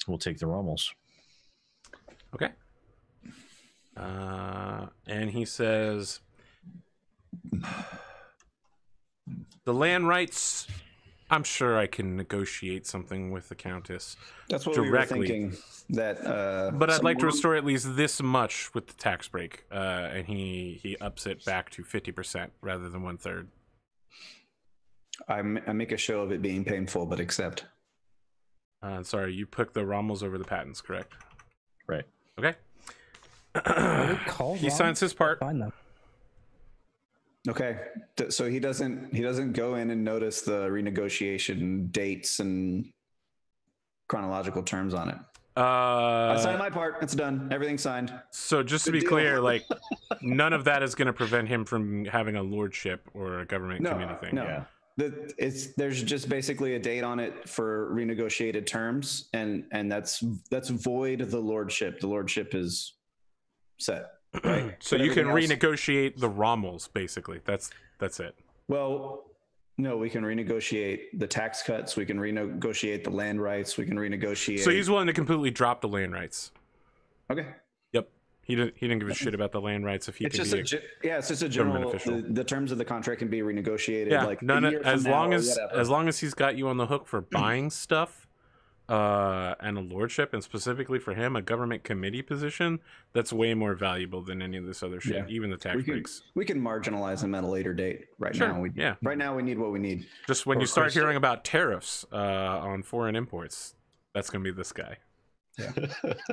We'll take the Rommels. Okay. And he says, the land rights, I'm sure I can negotiate something with the Countess. That's what directly. We were thinking. But I'd like to restore at least this much with the tax break. And he ups it back to 50% rather than 1/3. I make a show of it being painful, but accept. Sorry, you picked the Rommels over the Pattons, correct? Right. Okay. Called He signs his part. Find them. Okay, so he doesn't go in and notice the renegotiation dates and chronological terms on it. I signed my part. It's done. Everything's signed. So just to be clear, like none of that is going to prevent him from having a lordship or a government committee thing. No, Yeah. There's just basically a date on it for renegotiated terms, and that's void of the lordship. The lordship is set. Right. So but you can else, renegotiate the Rommels, basically. That's it. Well, no, we can renegotiate the tax cuts. We can renegotiate the land rights. We can renegotiate. So he's willing to completely drop the land rights. Okay. Yep. He didn't give a shit about the land rights if he. It's just a general. The terms of the contract can be renegotiated. Yeah, like as long as he's got you on the hook for buying stuff, and a lordship, and specifically for him, a government committee position, that's way more valuable than any of this other shit. Even the tax breaks. We can marginalize him at a later date. Right now, right now we need what we need. Just when you start hearing about tariffs on foreign imports, that's gonna be this guy. Yeah.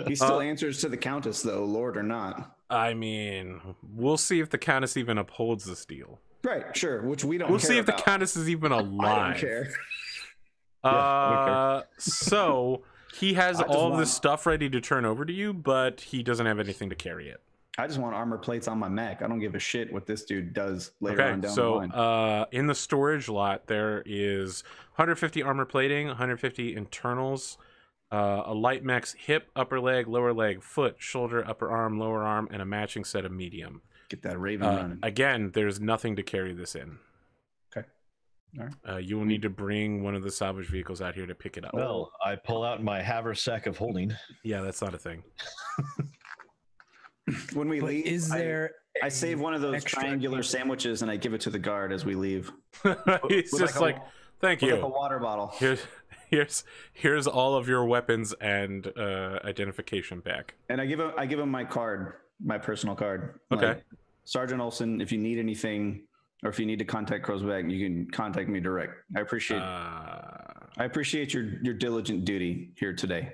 He still answers to the Countess, though, Lord or not. I mean, we'll see if the Countess even upholds this deal. Right, sure, which we don't We'll care see if about. the Countess is even alive. I don't care. So he has all of this stuff ready to turn over to you, but he doesn't have anything to carry it. I just want armor plates on my mech. I don't give a shit what this dude does later on down the line. So in the storage lot, there is 150 armor plating, 150 internals, a light mech's hip, upper leg, lower leg, foot, shoulder, upper arm, lower arm, and a matching set of medium. Get that Raven running. Again, there's nothing to carry this in. Okay. All right. You will need to bring one of the salvage vehicles out here to pick it up. Well, I pull out my haversack of holding. Yeah, that's not a thing. When we leave, I save one of those extra triangular sandwiches and I give it to the guard as we leave. He's just like, thank you. Like a water bottle. Here's all of your weapons and identification back. And I give him my card, my personal card. Okay. Like, Sergeant Olson, if you need anything or if you need to contact Crowsback, you can contact me direct. I appreciate your diligent duty here today.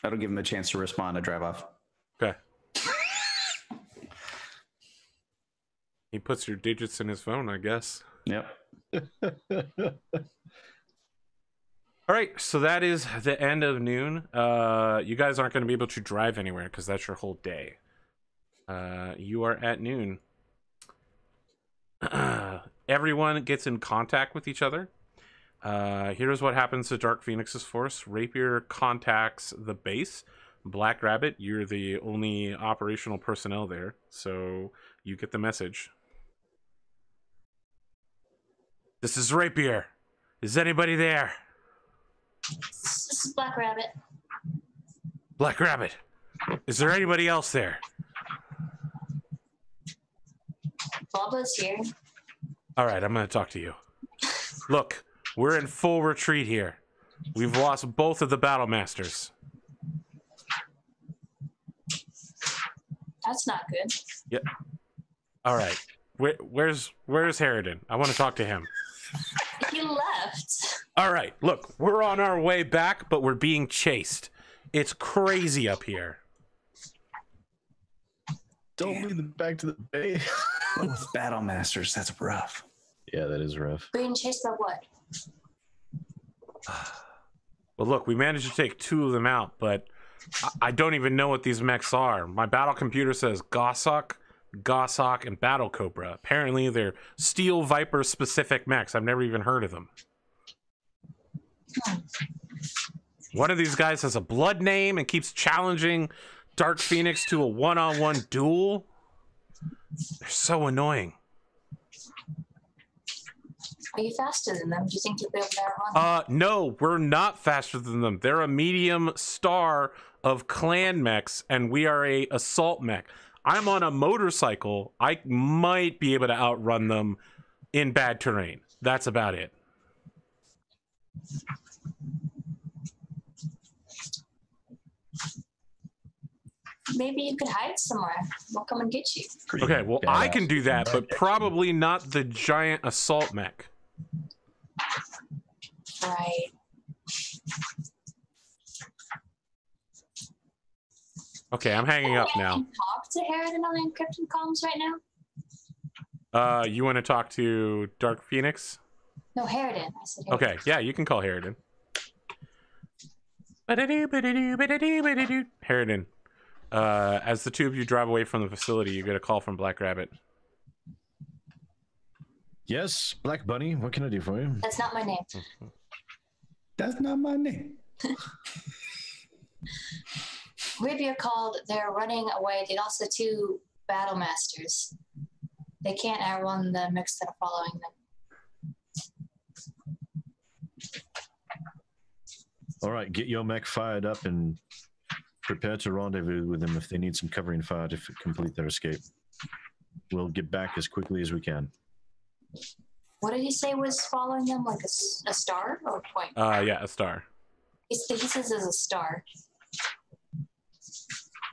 That'll give him a chance to respond to drive off. Okay. He puts your digits in his phone, I guess. Yep. All right, so that is the end of noon. You guys aren't going to be able to drive anywhere because that's your whole day. You are at noon. Everyone gets in contact with each other. Here's what happens to Dark Phoenix's force. Rapier contacts the base. Black Rabbit, you're the only operational personnel there, so you get the message. This is Rapier. Is anybody there? This is Black Rabbit. Black Rabbit. Is there anybody else there? Bubba's here. All right, I'm going to talk to you. Look, we're in full retreat here. We've lost both of the battle masters. That's not good. Yep. All right. Where's Harridan? I want to talk to him. He left. All right. Look, we're on our way back, but we're being chased. It's crazy up here. Don't lead them back to the bay. With battle masters, that's rough. Yeah, that is rough. Being chased by what? Well, look, we managed to take 2 of them out, but I don't even know what these mechs are. My battle computer says Goshawk, and Battle Cobra. Apparently, they're Steel Viper specific mechs. I've never even heard of them. One of these guys has a blood name and keeps challenging Dark Phoenix to a one-on-one duel. They're so annoying. Are you faster than them? Do you think you'll be able to outrun them? No, we're not faster than them. They're a medium star of clan mechs, and we are a assault mech. I'm on a motorcycle. I might be able to outrun them in bad terrain. That's about it. maybe you could hide somewhere. We'll come and get you. Okay, well, I can do that, but probably not the giant assault mech. Right. Okay, I'm hanging up Can now. you talk to Harridan on the encrypted comms right now? You want to talk to Dark Phoenix? No, Harridan. I said Harridan. Okay, yeah, you can call Harridan. Harridan, as the two of you drive away from the facility, you get a call from Black Rabbit. Yes, Black Bunny, what can I do for you? That's not my name. That's not my name. Ribia called. They're running away. They lost the 2 battle masters. They can't outrun the mechs that are following them. All right, get your mech fired up and prepare to rendezvous with them if they need some covering fire to complete their escape. We'll get back as quickly as we can. What did he say was following them? Like a star or a point? Yeah, a star. He says there's a star.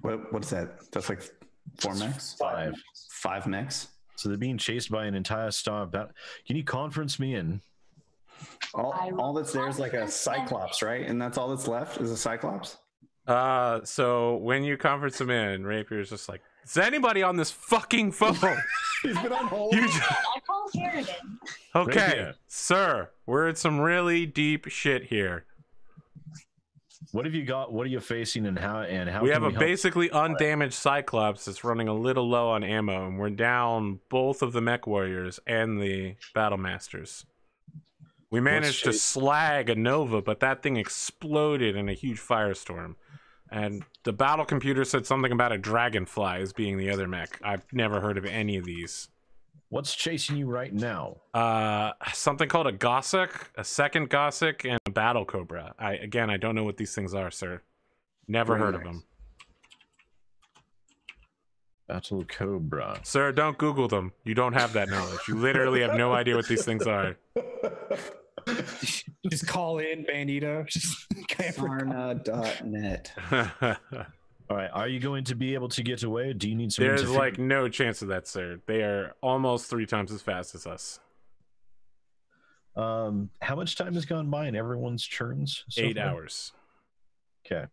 What's that? That's like 4 mechs? 5. 5 mechs? So they're being chased by an entire star. Can you conference me in? All that's there is like a Cyclops, right? And that's all that's left is a Cyclops? So when you conference him in, Rapier's just like, is anybody on this fucking phone? He's been on hold. I called Harridan. Okay, Rapier. sir, we're in some really deep shit here. What have you got? What are you facing, and how? We have can a help? basically undamaged Cyclops that's running a little low on ammo, and we're down both of the Mechwarriors and the Battlemasters. We managed to slag a Nova, but that thing exploded in a huge firestorm. And the battle computer said something about a dragonfly as being the other mech. I've never heard of any of these. What's chasing you right now? Something called a Gossick, a second Gossick, and a Battle Cobra. I don't know what these things are, sir. Never heard of them. Battle Cobra. Sir, don't Google them. You don't have that knowledge. You literally have no idea what these things are. Just call in Bandito. Sarna.net. All right, are you going to be able to get away? Do you need some? There's like no chance of that, sir. They are almost 3 times as fast as us. How much time has gone by in everyone's turns? So 8 far? hours. Okay.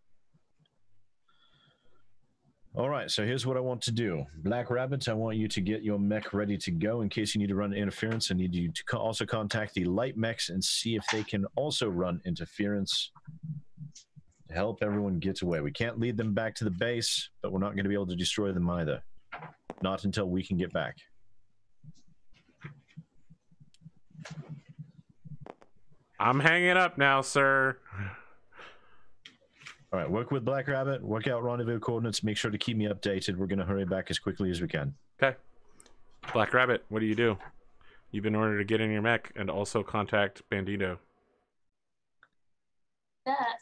All right, so here's what I want to do. Black Rabbit, I want you to get your mech ready to go. In case you need to run interference, I need you to also contact the light mechs and see if they can also run interference to help everyone get away. We can't lead them back to the base, but we're not going to be able to destroy them either. Not until we can get back. I'm hanging up now, sir. All right, work with Black Rabbit, work out rendezvous coordinates, make sure to keep me updated. We're going to hurry back as quickly as we can. Okay. Black Rabbit, what do? You've been ordered to get in your mech and also contact Bandito. That.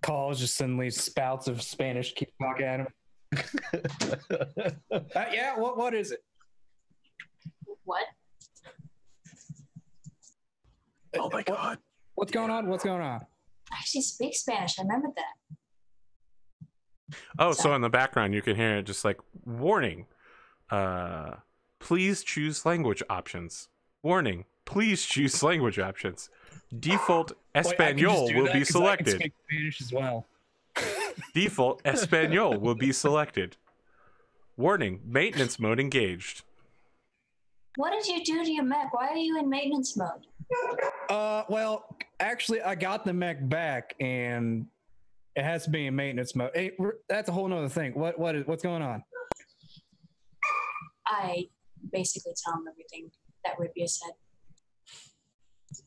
Calls just suddenly spouts of Spanish keep talking at him. Yeah, what is it? What? Oh my God. What's going on? What's going on? I actually speak Spanish. I remember that. Oh, so in the background you can hear it just like, warning. Please choose language options. Warning. Please choose language options. Default Espanol will be selected. I can speak Spanish as well. Default Espanol will be selected. Warning. Maintenance mode engaged. What did you do to your mech? Why are you in maintenance mode? Well, actually, I got the mech back, and it has to be in maintenance mode. Hey, that's a whole nother thing. What's going on? I basically tell him everything that Ribia said.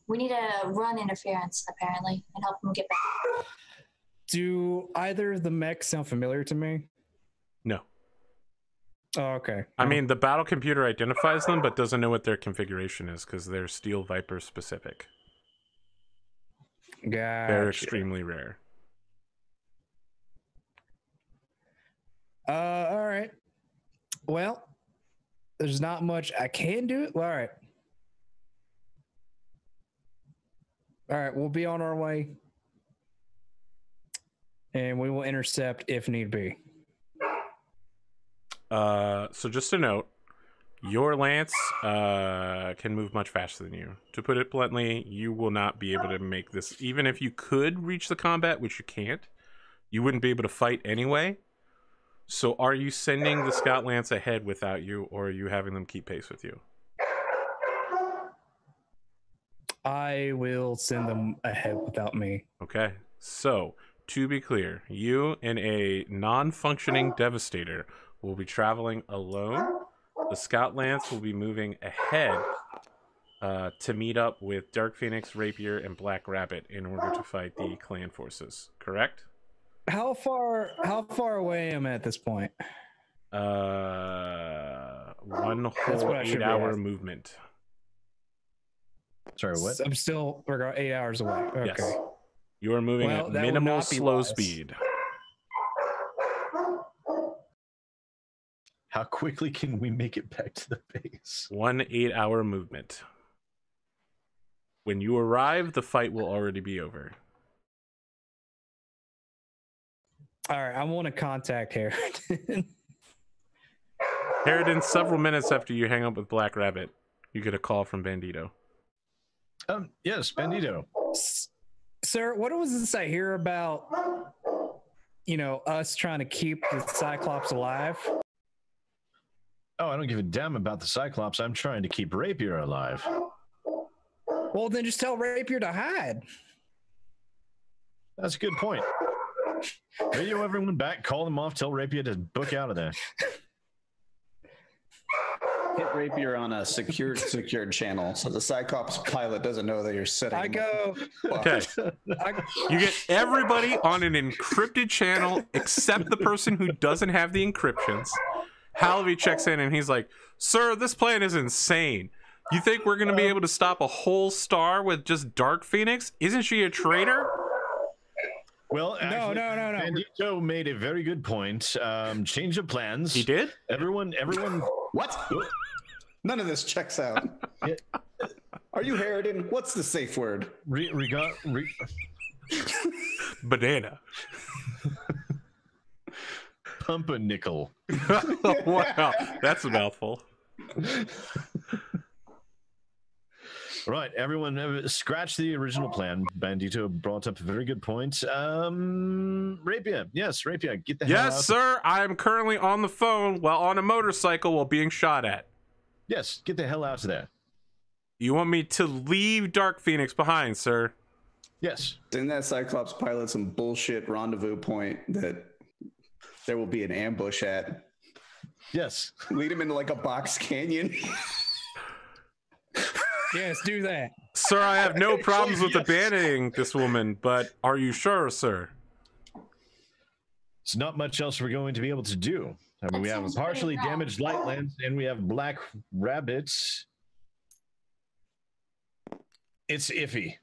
We need to run interference, apparently, and help him get back. Do either of the mechs sound familiar to me? No. Oh, okay. I mean, the battle computer identifies them, but doesn't know what their configuration is because they're Steel Viper specific. Gotcha. They're extremely rare. All right. Well, there's not much I can do. All right. All right, we'll be on our way. and we will intercept if need be. So just a note, your lance can move much faster than you. To put it bluntly, you will not be able to make this. Even if you could reach the combat, which you can't, you wouldn't be able to fight anyway. So are you sending the scout lance ahead without you, or are you having them keep pace with you? I will send them ahead without me. Okay. So, to be clear, you and a non-functioning Devastator will be traveling alone. The Scout Lance will be moving ahead to meet up with Dark Phoenix, Rapier, and Black Rabbit in order to fight the clan forces. Correct? How far away am I at this point? One whole 8-hour movement. Sorry, what? We're going 8 hours away. Okay. Yes. You are moving at minimal slow speed. How quickly can we make it back to the base? 1 8-hour movement. When you arrive, the fight will already be over. All right, I want to contact Harridan. Harridan, several minutes after you hang up with Black Rabbit, you get a call from Bandito. Yes, Bandito. Sir, what was this I hear about, us trying to keep the Cyclops alive? Oh, I don't give a damn about the Cyclops. I'm trying to keep Rapier alive. Well, then just tell Rapier to hide. That's a good point. Radio everyone back, call them off, tell Rapier to book out of there. Hit Rapier on a secured channel so the Cyclops pilot doesn't know that you're sitting. Okay. You get everybody on an encrypted channel except the person who doesn't have the encryptions. Halavy checks in and he's like, "Sir, this plan is insane. You think we're going to be able to stop a whole star with just Dark Phoenix? Isn't she a traitor?" Well, actually, no. Bandito made a very good point. Change of plans. He did? Everyone. What? None of this checks out. Yeah. Are you Harridan? What's the safe word? Banana. Pumpernickel. Wow, that's a mouthful. Right, everyone, scratch the original plan. Bandito brought up a very good point. Rapier, get the hell out. Yes, sir. I am currently on the phone while on a motorcycle while being shot at. Yes, get the hell out of there. You want me to leave Dark Phoenix behind, sir? Yes. Didn't that Cyclops pilot some bullshit rendezvous point that there will be an ambush at? Yes. Lead him into like a box canyon. Yes, do that. Sir, I have no problems with abandoning this woman, but are you sure, sir? It's not much else we're going to be able to do. I mean, we have a partially damaged light lens and we have black rabbits. It's iffy.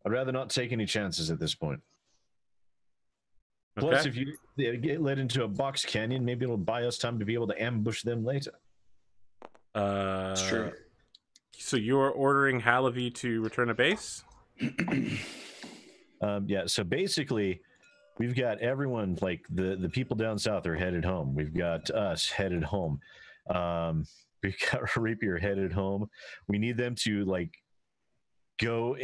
I'd rather not take any chances at this point. Plus, if you get led into a box canyon, maybe it'll buy us time to be able to ambush them later. That's true. So you're ordering Halavy to return to base? Yeah, so basically, we've got everyone, like the people down south are headed home. We've got us headed home. We've got Rapier headed home. We need them to go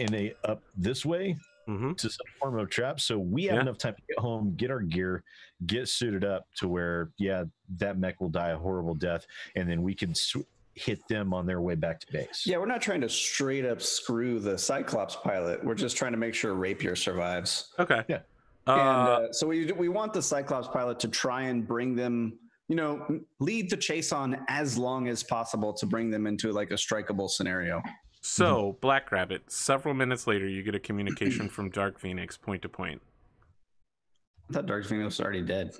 up this way to some form of trap. So we have enough time to get home, get our gear, get suited up to where, that mech will die a horrible death. And then we can hit them on their way back to base. Yeah, we're not trying to straight up screw the Cyclops pilot. We're just trying to make sure Rapier survives. Okay. Yeah. And so we want the Cyclops pilot to try and bring them, lead the chase on as long as possible to bring them into like a strikeable scenario. So, Black Rabbit, several minutes later, you get a communication from Dark Phoenix point to point. I thought Dark Phoenix was already dead.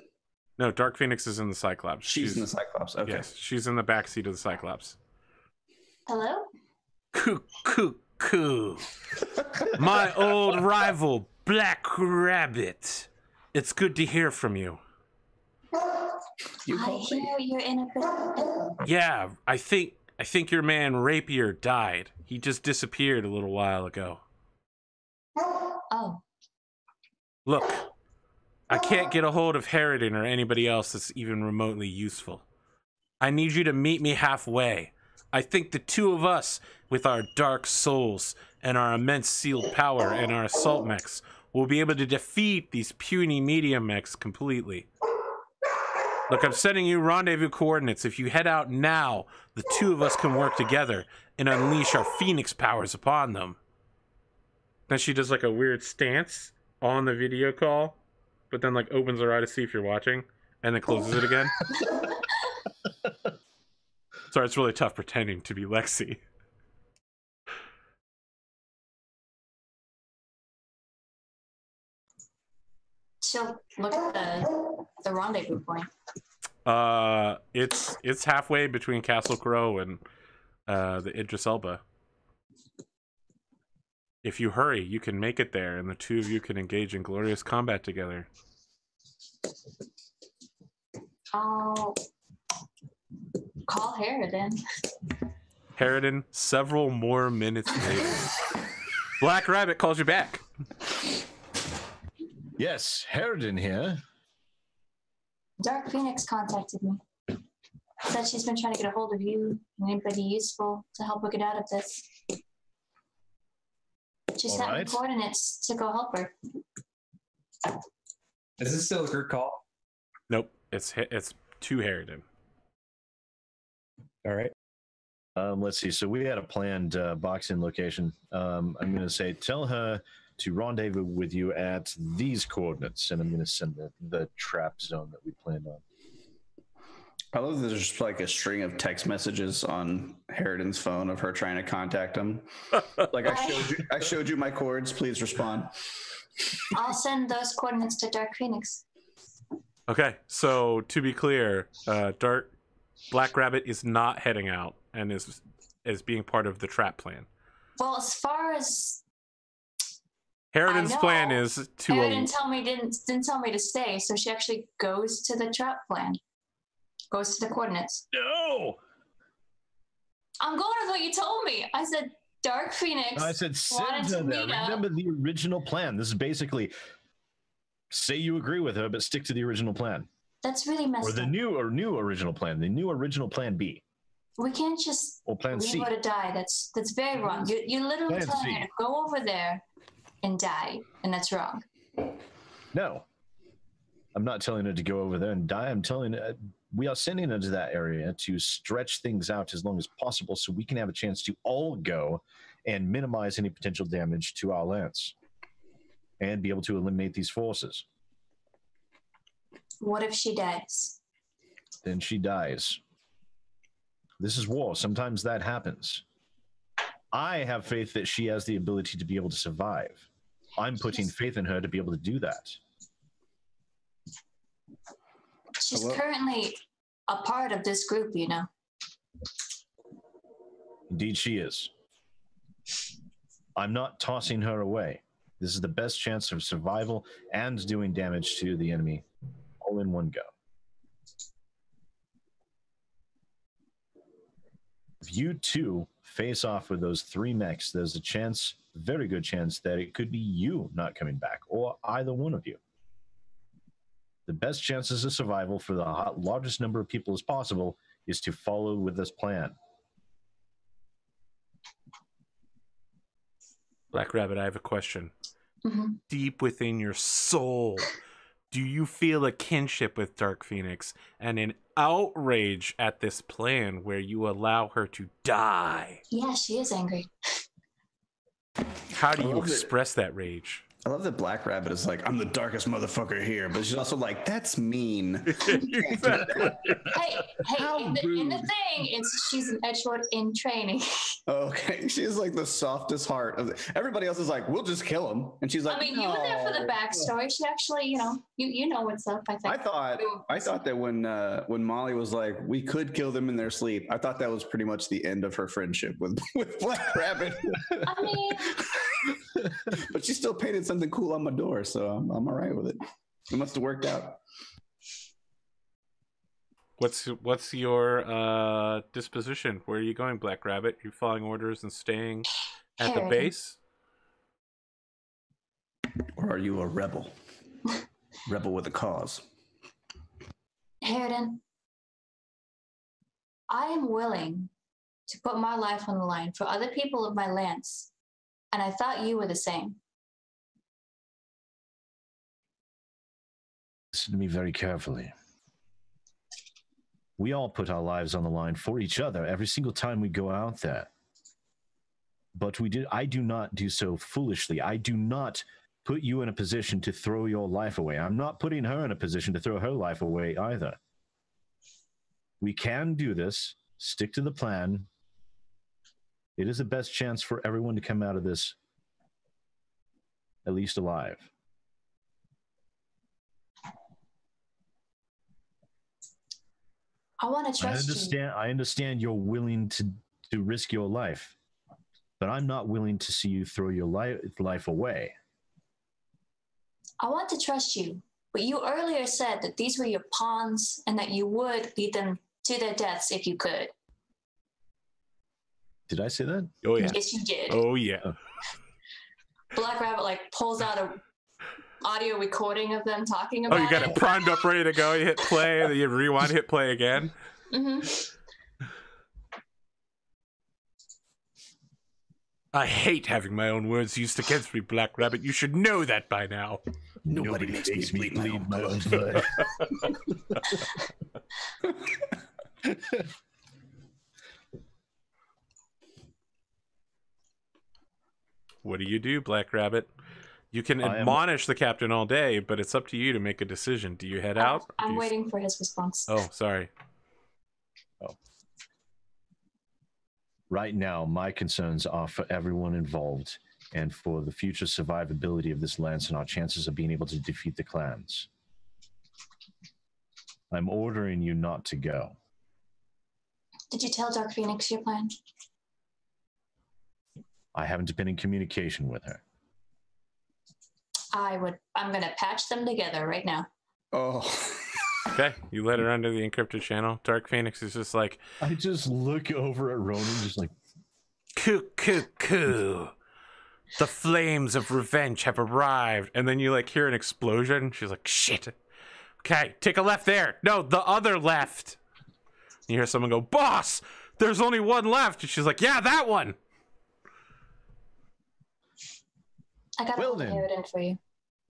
No, Dark Phoenix is in the Cyclops. She's in the Cyclops. Okay. Yes, she's in the backseat of the Cyclops. Hello? Coo. My old rival, Black Rabbit. It's good to hear from you. I hear you're in a bit. Yeah, I think your man Rapier died. He just disappeared a little while ago. Oh. Look, I can't get a hold of Harridan or anybody else that's even remotely useful. I need you to meet me halfway. I think the two of us, with our dark souls and our immense sealed power and our assault mechs, will be able to defeat these puny medium mechs completely. Look, I'm sending you rendezvous coordinates. If you head out now, the two of us can work together and unleash our phoenix powers upon them. Then she does like a weird stance on the video call, but then like opens her eye to see if you're watching, and then closes it again. Sorry, it's really tough pretending to be Lexi. She'll look at the rendezvous point. It's halfway between Castle Crow and the Idris Elba. If you hurry, you can make it there, and the two of you can engage in glorious combat together. I'll call Harridan. Harridan, several more minutes later. Black Rabbit calls you back. Yes, Harridan here. Dark Phoenix contacted me. Said she's been trying to get a hold of you and anybody useful to help her get out of this. She sent me coordinates to go help her. Is this still a group call? Nope, it's to Harridan. All right. Let's see. So we had a planned box-in location. I'm going to say, tell her to rendezvous with you at these coordinates, and I'm going to send the trap zone that we planned on. I love that there's just like a string of text messages on Harridan's phone of her trying to contact him. Like, I showed you my cords. Please respond. I'll send those coordinates to Dark Phoenix. Okay, so to be clear, Black Rabbit is not heading out and is being part of the trap plan. Well, as far as Harridan's plan is to. Harridan didn't tell me to stay, so she actually goes to the trap plan. Goes to the coordinates. No! I'm going with what you told me. I said Dark Phoenix. I said send her there. Remember the original plan. This is basically say you agree with her, but stick to the original plan. That's really messed up. Or the new original plan. The new original plan B. We can't just plan leave C. her to die. That's very wrong. You literally telling her to go over there and die, and that's wrong. No. I'm not telling her to go over there and die. I'm telling her we are sending her to that area to stretch things out as long as possible so we can have a chance to all go and minimize any potential damage to our lands and be able to eliminate these forces. What if she dies? Then she dies. This is war. Sometimes that happens. I have faith that she has the ability to be able to survive. I'm putting faith in her to be able to do that. She's currently a part of this group, you know. Indeed, she is. I'm not tossing her away. This is the best chance of survival and doing damage to the enemy all in one go. If you two face off with those three mechs, there's a chance, very good chance, that it could be you not coming back, or either one of you. The best chances of survival for the largest number of people as possible is to follow with this plan. Black Rabbit, I have a question. Mm-hmm. Deep within your soul, do you feel a kinship with Dark Phoenix and an outrage at this plan where you allow her to die? Yeah, she is angry. How do you express that rage? I love that Black Rabbit is like, I'm the darkest motherfucker here, but she's also like, that's mean. Exactly. Hey, in the thing, she's an Edgelord in training. Okay, she's like the softest heart of everybody else is like, we'll just kill him, and she's like, I mean, you were there for the backstory. She actually, you know what's up. I think. I thought that when Molly was like, we could kill them in their sleep, I thought that was pretty much the end of her friendship with Black Rabbit. I mean. But she still painted something cool on my door, so I'm all right with it. It must have worked out. What's your disposition? Where are you going, Black Rabbit? You following orders and staying at the base? Or are you a rebel? Rebel with a cause. Harridan, I am willing to put my life on the line for other people of my lands, and I thought you were the same. Listen to me very carefully. We all put our lives on the line for each other every single time we go out there. But I do not do so foolishly. I do not put you in a position to throw your life away. I'm not putting her in a position to throw her life away either. We can do this. Stick to the plan. It is the best chance for everyone to come out of this at least alive. I want to trust you. I understand you're willing to risk your life, but I'm not willing to see you throw your life away. I want to trust you, but you earlier said that these were your pawns and that you would lead them to their deaths if you could. Did I say that? Oh, yeah. Yes, you did. Oh, yeah. Black Rabbit, like, pulls out a audio recording of them talking about it. Oh, you got it primed up, ready to go. You hit play, and then you rewind, hit play again. Mm-hmm. I hate having my own words used against me, Black Rabbit. You should know that by now. Nobody makes me bleed my own blood. What do, Black Rabbit? You can admonish the captain all day, but it's up to you to make a decision. Do you head out? I'm waiting for his response. Oh, sorry. Oh. Right now, my concerns are for everyone involved and for the future survivability of this lance and our chances of being able to defeat the clans. I'm ordering you not to go. Did you tell Dark Phoenix your plan? I haven't been in communication with her. I'm going to patch them together right now. Oh. Okay, you let her under the encrypted channel. Dark Phoenix is just like... I just look over at Ronan, just like... Coo. The flames of revenge have arrived. And then you like hear an explosion. She's like, shit. Okay, take a left there. No, the other left. You hear someone go, boss, there's only one left. And she's like, yeah, that one. I got a Harridan for you.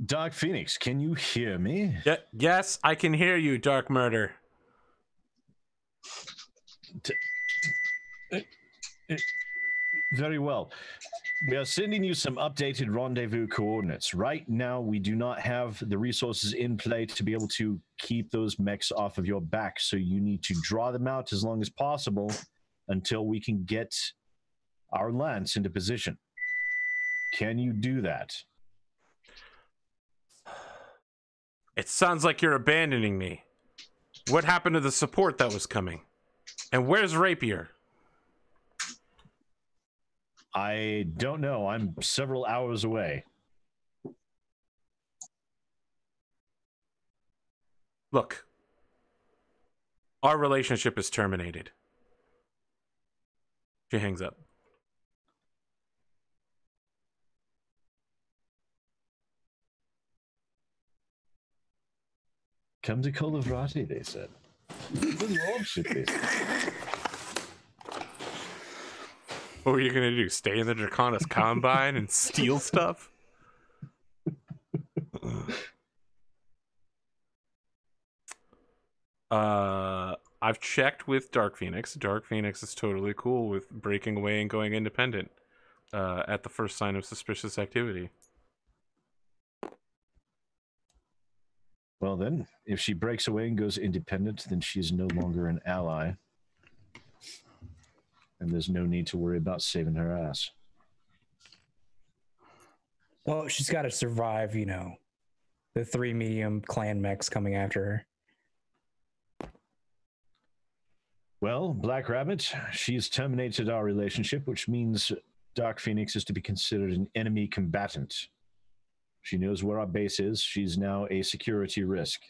Dark Phoenix, can you hear me? Yes, I can hear you, Dark Murder. Very well. We are sending you some updated rendezvous coordinates. Right now, we do not have the resources in play to be able to keep those mechs off of your back, so you need to draw them out as long as possible until we can get our lance into position. Can you do that? It sounds like you're abandoning me. What happened to the support that was coming? And where's Rapier? I don't know. I'm several hours away. Look, our relationship is terminated. She hangs up. Come to Colavrati, they said. Good lordship, they said. What were you going to do? Stay in the Draconis Combine and steal stuff? I've checked with Dark Phoenix. Dark Phoenix is totally cool with breaking away and going independent at the first sign of suspicious activity. Well then, if she breaks away and goes independent, then she's no longer an ally. And there's no need to worry about saving her ass. Well, she's got to survive, you know, the 3 medium clan mechs coming after her. Well, Black Rabbit, she's terminated our relationship, which means Dark Phoenix is to be considered an enemy combatant. She knows where our base is. She's now a security risk.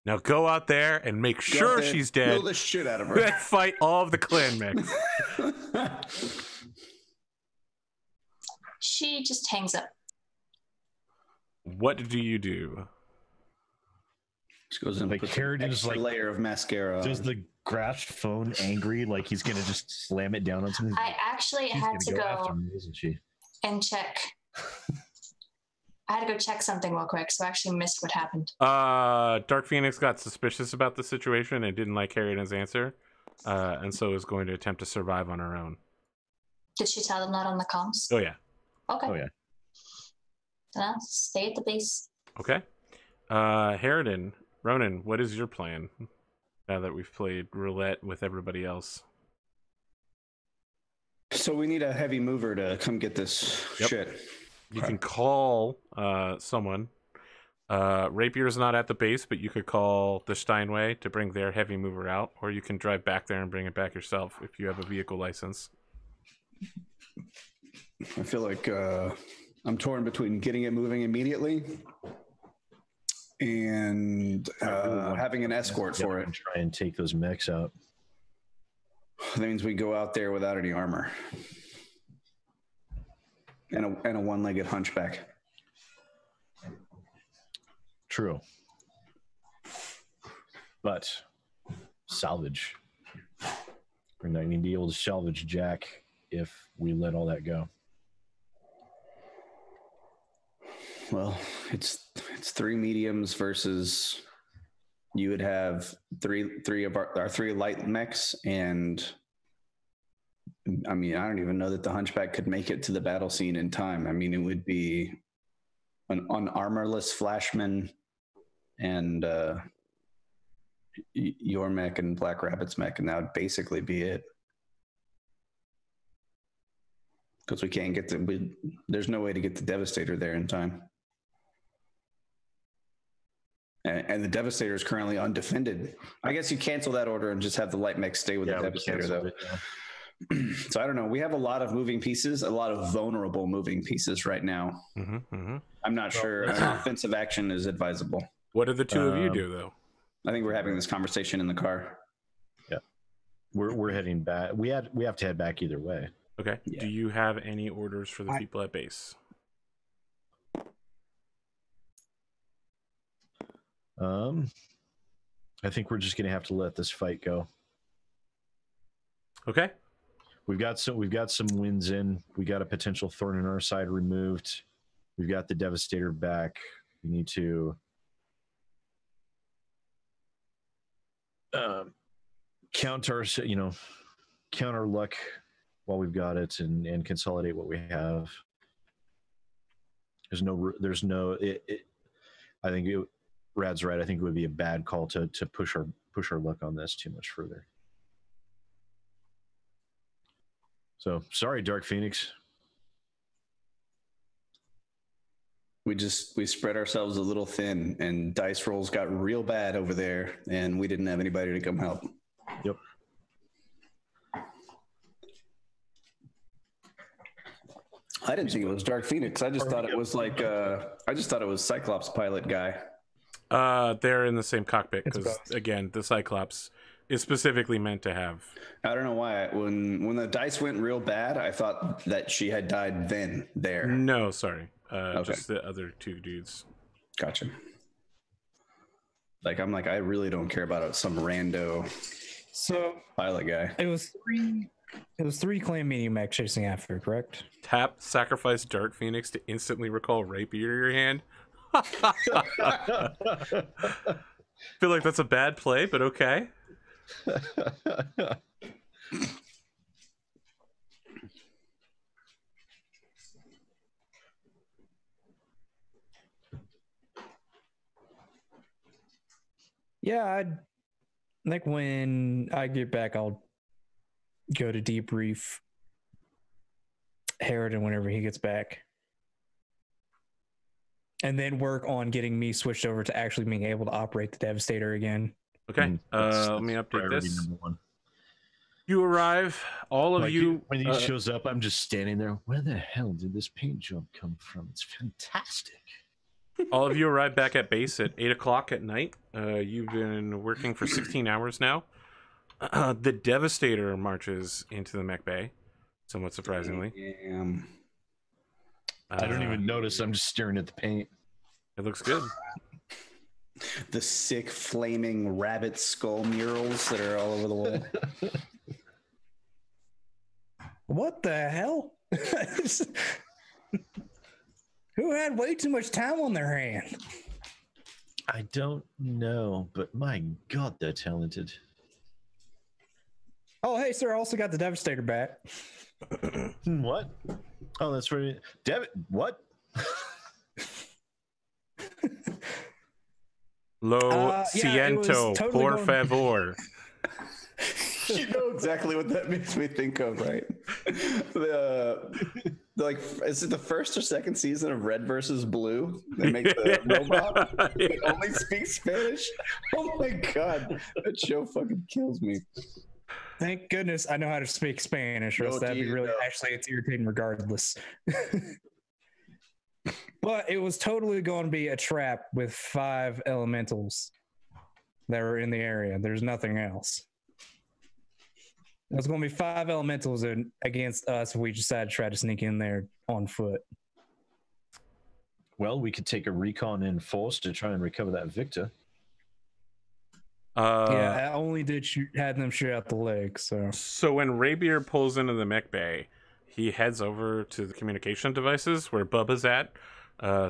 Now go out there and make sure she's dead. Kill the shit out of her. Fight all of the clan mechs. She just hangs up. What do you do? Just goes in Like Harridan's like layer of mascara. Does the grasp phone angry? Like he's gonna just slam it down on something? I actually She's had gonna to go after me, isn't she? and check. I had to go check something real quick, so I actually missed what happened. Dark Phoenix got suspicious about the situation and didn't like Harridan's answer, and so is going to attempt to survive on her own. Did she tell them that on the comms? Oh yeah. Okay. Oh yeah. Then I'll stay at the base. Okay. Harridan, Ronan, what is your plan now that we've played roulette with everybody else? So we need a heavy mover to come get this shit. You can call someone. Rapier's not at the base, but you could call the Steinway to bring their heavy mover out, or you can drive back there and bring it back yourself if you have a vehicle license. I feel like I'm torn between getting it moving immediately and having an escort for it. And try and take those mechs out. That means we go out there without any armor and a one-legged hunchback. True. But salvage. We're not going to be able to salvage Jack if we let all that go. Well, it's 3 mediums versus you would have three of our 3 light mechs, and I mean, I don't even know that the hunchback could make it to the battle scene in time. I mean, it would be an armorless flashman and your mech and Black Rabbit's mech, and that would basically be it. Because we can't get there's no way to get the Devastator there in time. And the Devastator is currently undefended. I guess you cancel that order and just have the light mech stay with the Devastator, though. So I don't know. We have a lot of moving pieces, a lot of vulnerable moving pieces right now. I'm not sure an offensive action is advisable. What do the two of you do, though? I think we're having this conversation in the car. Yeah, we're heading back. We have to head back either way. Okay. Yeah. Do you have any orders for the people at base? I think we're just gonna have to let this fight go. Okay. We've got some wins in. We got a potential thorn in our side removed. We've got the Devastator back. We need to count our luck while we've got it and consolidate what we have. I think Rad's right. I think it would be a bad call to push our luck on this too much further. So sorry, Dark Phoenix. We spread ourselves a little thin, and dice rolls got real bad over there, and we didn't have anybody to come help. Yep. I didn't think it was Dark Phoenix. I just thought it was Cyclops pilot guy. They're in the same cockpit because again, the Cyclops is specifically meant to have. I don't know why. When the dice went real bad, I thought that she had died then there. No, sorry. Okay. Just the other 2 dudes. Gotcha. Like, I'm like, I really don't care about some rando pilot guy. It was 3 clan medium mech chasing after, correct? Tap sacrifice Dark Phoenix to instantly recall Rapier your hand. Feel like that's a bad play, but okay. Yeah, I think when I get back, I'll go to debrief Harridan whenever he gets back. And then work on getting me switched over to actually being able to operate the Devastator again. Okay, let me update this. You arrive, all of you. When he shows up, I'm just standing there. Where the hell did this paint job come from? It's fantastic. All of you arrive back at base at 8 o'clock at night. You've been working for 16 hours now. The Devastator marches into the mech bay, somewhat surprisingly. Damn. I don't even notice. I'm just staring at the paint. It looks good. The sick flaming rabbit skull murals that are all over the wall. What the hell? Who had way too much time on their hand? I don't know, but my God, they're talented. Oh, hey, sir, I also got the Devastator back. What? Oh, that's right. What? Lo siento, totally por favor. You know exactly what that makes me think of, right? Like, is it the first or second season of Red versus Blue? They make the robot that only speaks Spanish. Oh my God, that show fucking kills me. Thank goodness I know how to speak Spanish, or else that'd be really, actually, it's irritating regardless. But it was totally going to be a trap with 5 elementals that were in the area. There's nothing else. It was going to be 5 elementals against us if we decided to try to sneak in there on foot. Well, we could take a recon in force to try and recover that Victor. Yeah, I only had them shoot out the leg. So when Rapier pulls into the mech bay, he heads over to the communication devices where Bubba's at,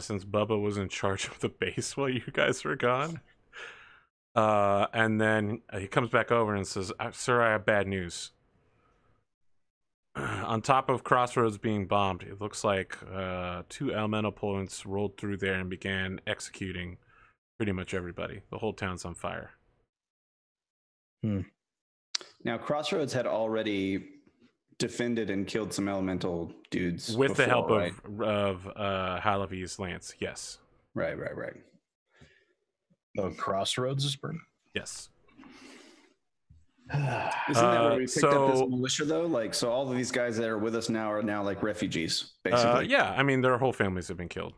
since Bubba was in charge of the base while you guys were gone. And then he comes back over and says, "Sir, I have bad news. On top of Crossroads being bombed, it looks like 2 elemental points rolled through there and began executing pretty much everybody. The whole town's on fire." Now, Crossroads had already defended and killed some elemental dudes with the help right? of Halavi's lance. Yes. Right. Oh, Crossroads is burned? Yes. Isn't that where we picked up this militia though? Like, so all of these guys that are with us now are now like refugees, basically. Yeah, I mean, their whole families have been killed.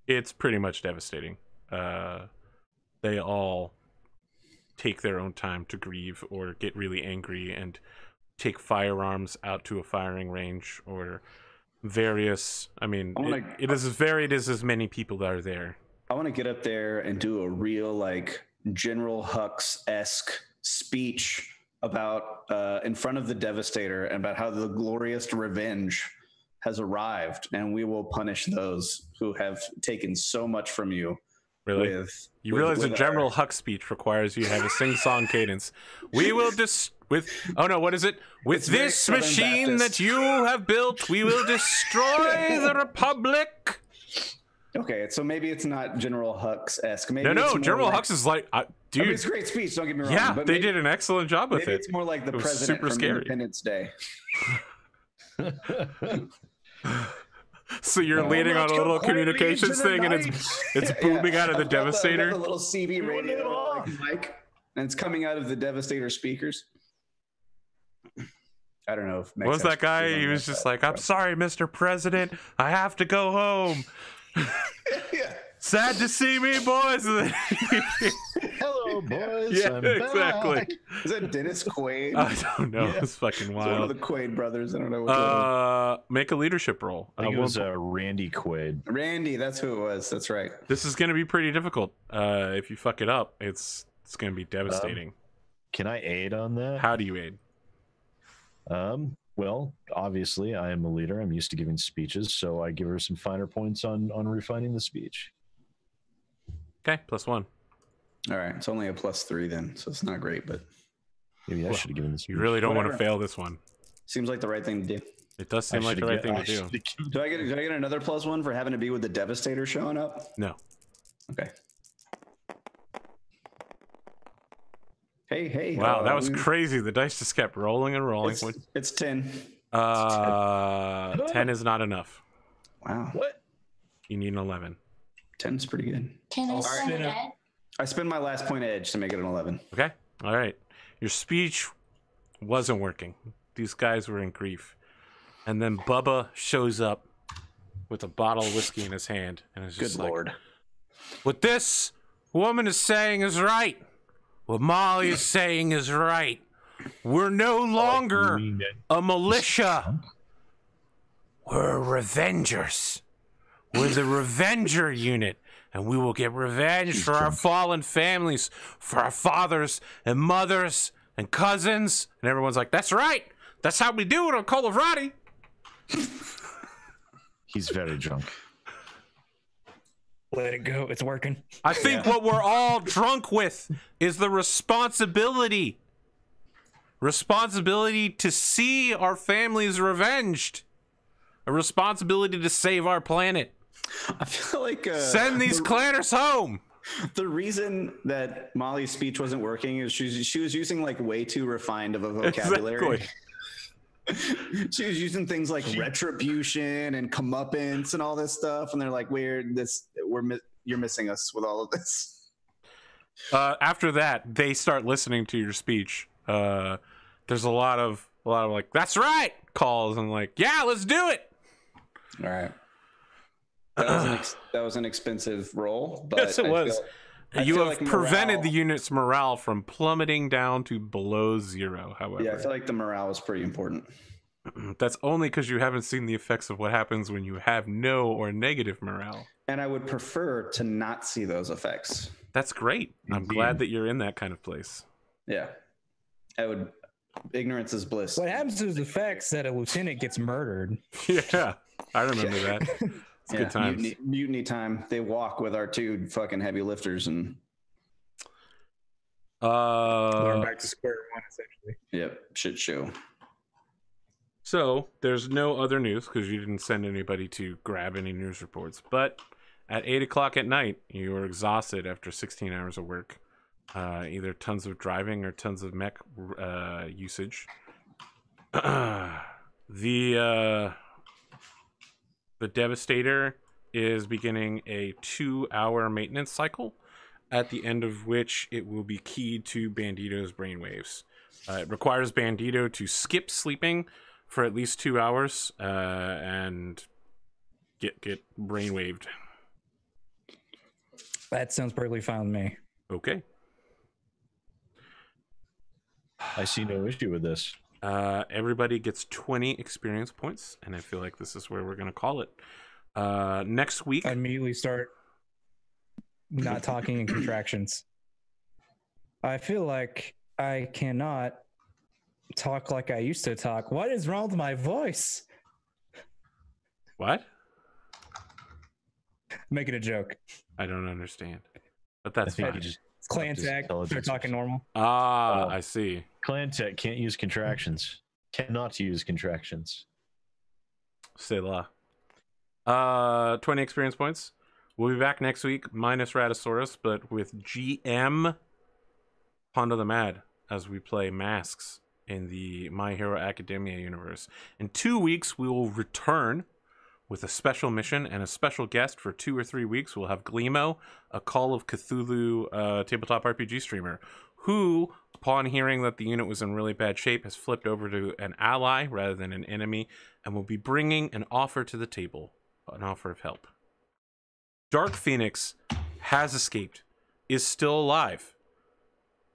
It's pretty much devastating. They all take their own time to grieve or get really angry and take firearms out to a firing range or various. I mean, it is as varied as many people that are there. I want to get up there and do a real like General Hux-esque speech about in front of the Devastator and about how the glorious revenge has arrived, and we will punish those who have taken so much from you. Really? You realize a General Hux speech requires you to have a sing-song cadence. We will what is it? With this machine that you have built, we will destroy the Republic. Okay, so maybe it's not General Hux-esque. No, General Hux is like, dude. I mean, it's a great speech, don't get me wrong. Yeah, but they did an excellent job with it. Maybe it's more like the president from Independence Day. So you're leaning on a little communications thing, and it's booming out of the Devastator. A little CB radio mic, and it's coming out of the Devastator speakers. I don't know if what was that guy? He was just like, "I'm sorry, Mr. President, I have to go home." Sad to see me, boys. Hello, boys. Yeah, I'm exactly. back. Is that Dennis Quaid? I don't know. Yeah. It's fucking wild. It's one of the Quaid brothers. I don't know what make a leadership roll. I think it was Randy Quaid. Randy, that's who it was. That's right. This is going to be pretty difficult. If you fuck it up, it's going to be devastating. Can I aid on that? How do you aid? Well, obviously, I am a leader. I'm used to giving speeches, so I give her some finer points on refining the speech. Okay, +1. All right, it's only a +3 then, so it's not great, but maybe I should have given this. You really don't want to fail this one. Seems like the right thing to do. It does seem like the right thing to do. Do I get another +1 for having to be with the Devastator showing up? No. Okay. Hey. Wow, that was crazy. The dice just kept rolling and rolling. It's 10. 10 is not enough. Wow. What? You need an 11. 10's pretty good. Can I spend an ed? I spend my last point edge to make it an 11. Okay. All right. Your speech wasn't working. These guys were in grief. And then Bubba shows up with a bottle of whiskey in his hand. And it's just Good Lord. What this woman is saying is right. What Molly is saying is right. We're no longer a militia. We're Revengers. We're the Revenger unit, and we will get revenge for our fallen families, for our fathers and mothers and cousins. And everyone's like, that's right. That's how we do it on Call of Roddy. He's very drunk. Let it go. It's working. I think what we're all drunk with is the responsibility. Responsibility to see our families revenged. A responsibility to save our planet. I feel like send these clanners home. The reason that Molly's speech wasn't working is she was using like way too refined of a vocabulary. Exactly. She was using things like retribution and comeuppance and all this stuff, and they're like, you're missing us with all of this. After that, they start listening to your speech. There's a lot of like, that's right calls, and like, yeah, let's do it. All right. That was an expensive roll, but yes, it was. You have like prevented the unit's morale from plummeting down to below 0, however. Yeah, I feel like the morale is pretty important. That's only because you haven't seen the effects of what happens when you have no or negative morale. And I would prefer to not see those effects. That's great. I'm glad that you're in that kind of place. Yeah. Ignorance is bliss. What happens to those effects that a lieutenant gets murdered? Yeah, I remember that. It's good times. Mutiny time. They walk with our 2 fucking heavy lifters and learn back to square one, essentially. Yep, shit show. So there's no other news because you didn't send anybody to grab any news reports. But at 8 o'clock at night, you are exhausted after 16 hours of work. Either tons of driving or tons of mech usage. The Devastator is beginning a 2-hour maintenance cycle, at the end of which it will be keyed to Bandito's brainwaves. It requires Bandito to skip sleeping for at least 2 hours and get brainwaved. That sounds perfectly fine with me. Okay. I see no issue with this. Everybody gets 20 experience points, and I feel like this is where we're going to call it. Next week... I immediately start not talking in contractions. I feel like I cannot talk like I used to talk. What is wrong with my voice? What? Making a joke. I don't understand. But that's fine. It's clan tag. They're talking normal. I see. Clan tech can't use contractions. Cannot use contractions. C'est la. 20 experience points. We'll be back next week, minus Raddosaurus, but with GM Pondothemad as we play Masks in the My Hero Academia universe. In 2 weeks, we will return with a special mission and a special guest for 2 or 3 weeks. We'll have Gleemo, a Call of Cthulhu tabletop RPG streamer, who, upon hearing that the unit was in really bad shape, has flipped over to an ally rather than an enemy, and will be bringing an offer to the table, an offer of help. Dark Phoenix has escaped, is still alive,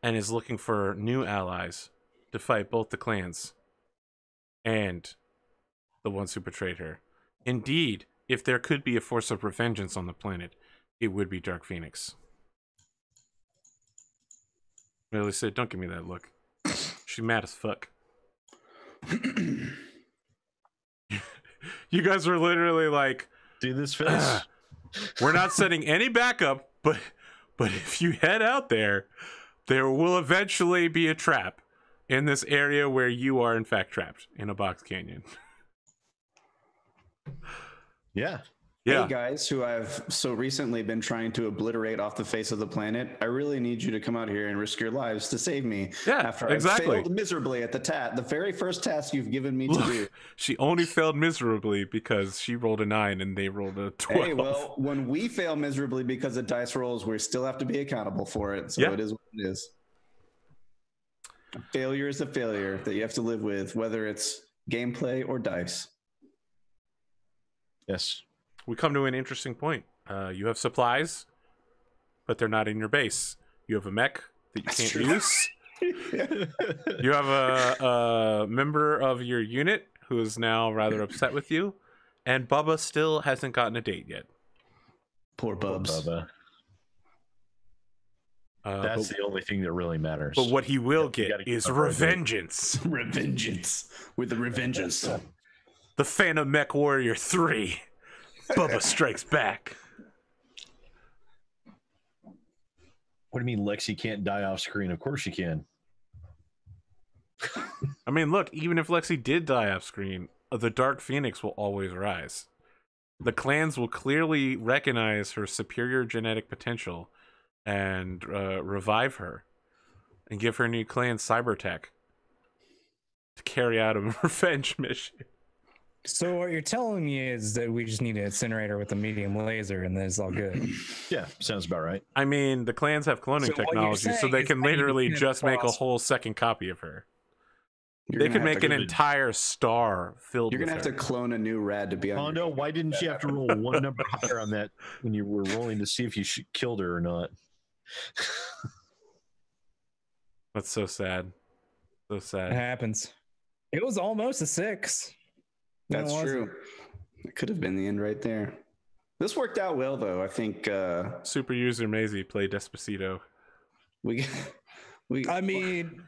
and is looking for new allies to fight both the clans and the ones who betrayed her. Indeed, if there could be a force of revengeance on the planet, it would be Dark Phoenix. Really said, don't give me that look. She's mad as fuck. You guys were literally like, do this face. We're not sending any backup, but if you head out there, there will eventually be a trap in this area where you are in fact trapped in a box canyon. Yeah. Hey guys, who I've so recently been trying to obliterate off the face of the planet, I really need you to come out here and risk your lives to save me. Yeah, after I failed miserably at the very first task you've given me to do. She only failed miserably because she rolled a 9 and they rolled a 12. Hey, well, when we fail miserably because of dice rolls, we still have to be accountable for it. So it is what it is. Failure is a failure that you have to live with, whether it's gameplay or dice. Yes. We come to an interesting point. You have supplies, but they're not in your base. You have a mech that you can't use. You have a member of your unit who is now rather upset with you. And Bubba still hasn't gotten a date yet. Poor Bubs. Bubba. That's the only thing that really matters. But what he will get is revengeance. Revengeance. With the revenges. The Phantom Mechwarrior 3. Bubba Strikes Back. What do you mean Lexi can't die off screen? Of course she can. I mean, look, even if Lexi did die off screen, the Dark Phoenix will always rise. The clans will clearly recognize her superior genetic potential and revive her and give her new clan Cybertech to carry out a revenge mission. So what you're telling me is that we just need an incinerator with a medium laser and then it's all good. Yeah, sounds about right. I mean, the clans have cloning technology, so they can literally just make a whole second copy of her. They could make an entire star filled with her. You're going to have to clone a new rad to be on. Oh, no, why didn't you have to roll one number higher on that when you were rolling to see if you killed her or not? That's so sad. So sad. It happens. It was almost a 6. That's true. It could have been the end right there. This worked out well, though. I think Super User Maisie played Despacito. I mean,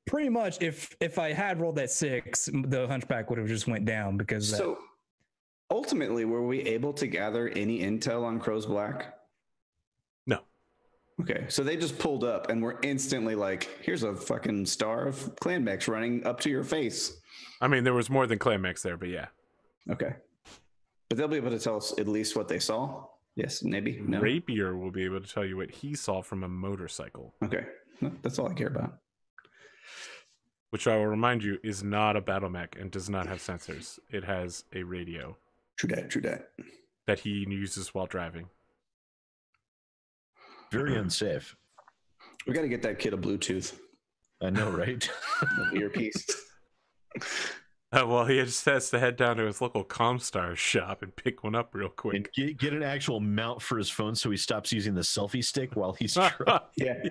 pretty much if I had rolled that 6, the Hunchback would have just went down because so ultimately, were we able to gather any intel on Crow's Black? No. Okay, so they just pulled up and were instantly like, here's a fucking star of clan mechs running up to your face. I mean, there was more than clan mechs there, but yeah. Okay. But they'll be able to tell us at least what they saw? Yes, maybe? No? Rapier will be able to tell you what he saw from a motorcycle. Okay, that's all I care about. Which I will remind you is not a Battlemech and does not have sensors. It has a radio. True that. That he uses while driving. Very unsafe. We got to get that kid a Bluetooth. I know, right? Earpiece. Well, he just has to head down to his local Comstar shop and pick one up real quick. And get an actual mount for his phone so he stops using the selfie stick while he's driving. Yeah.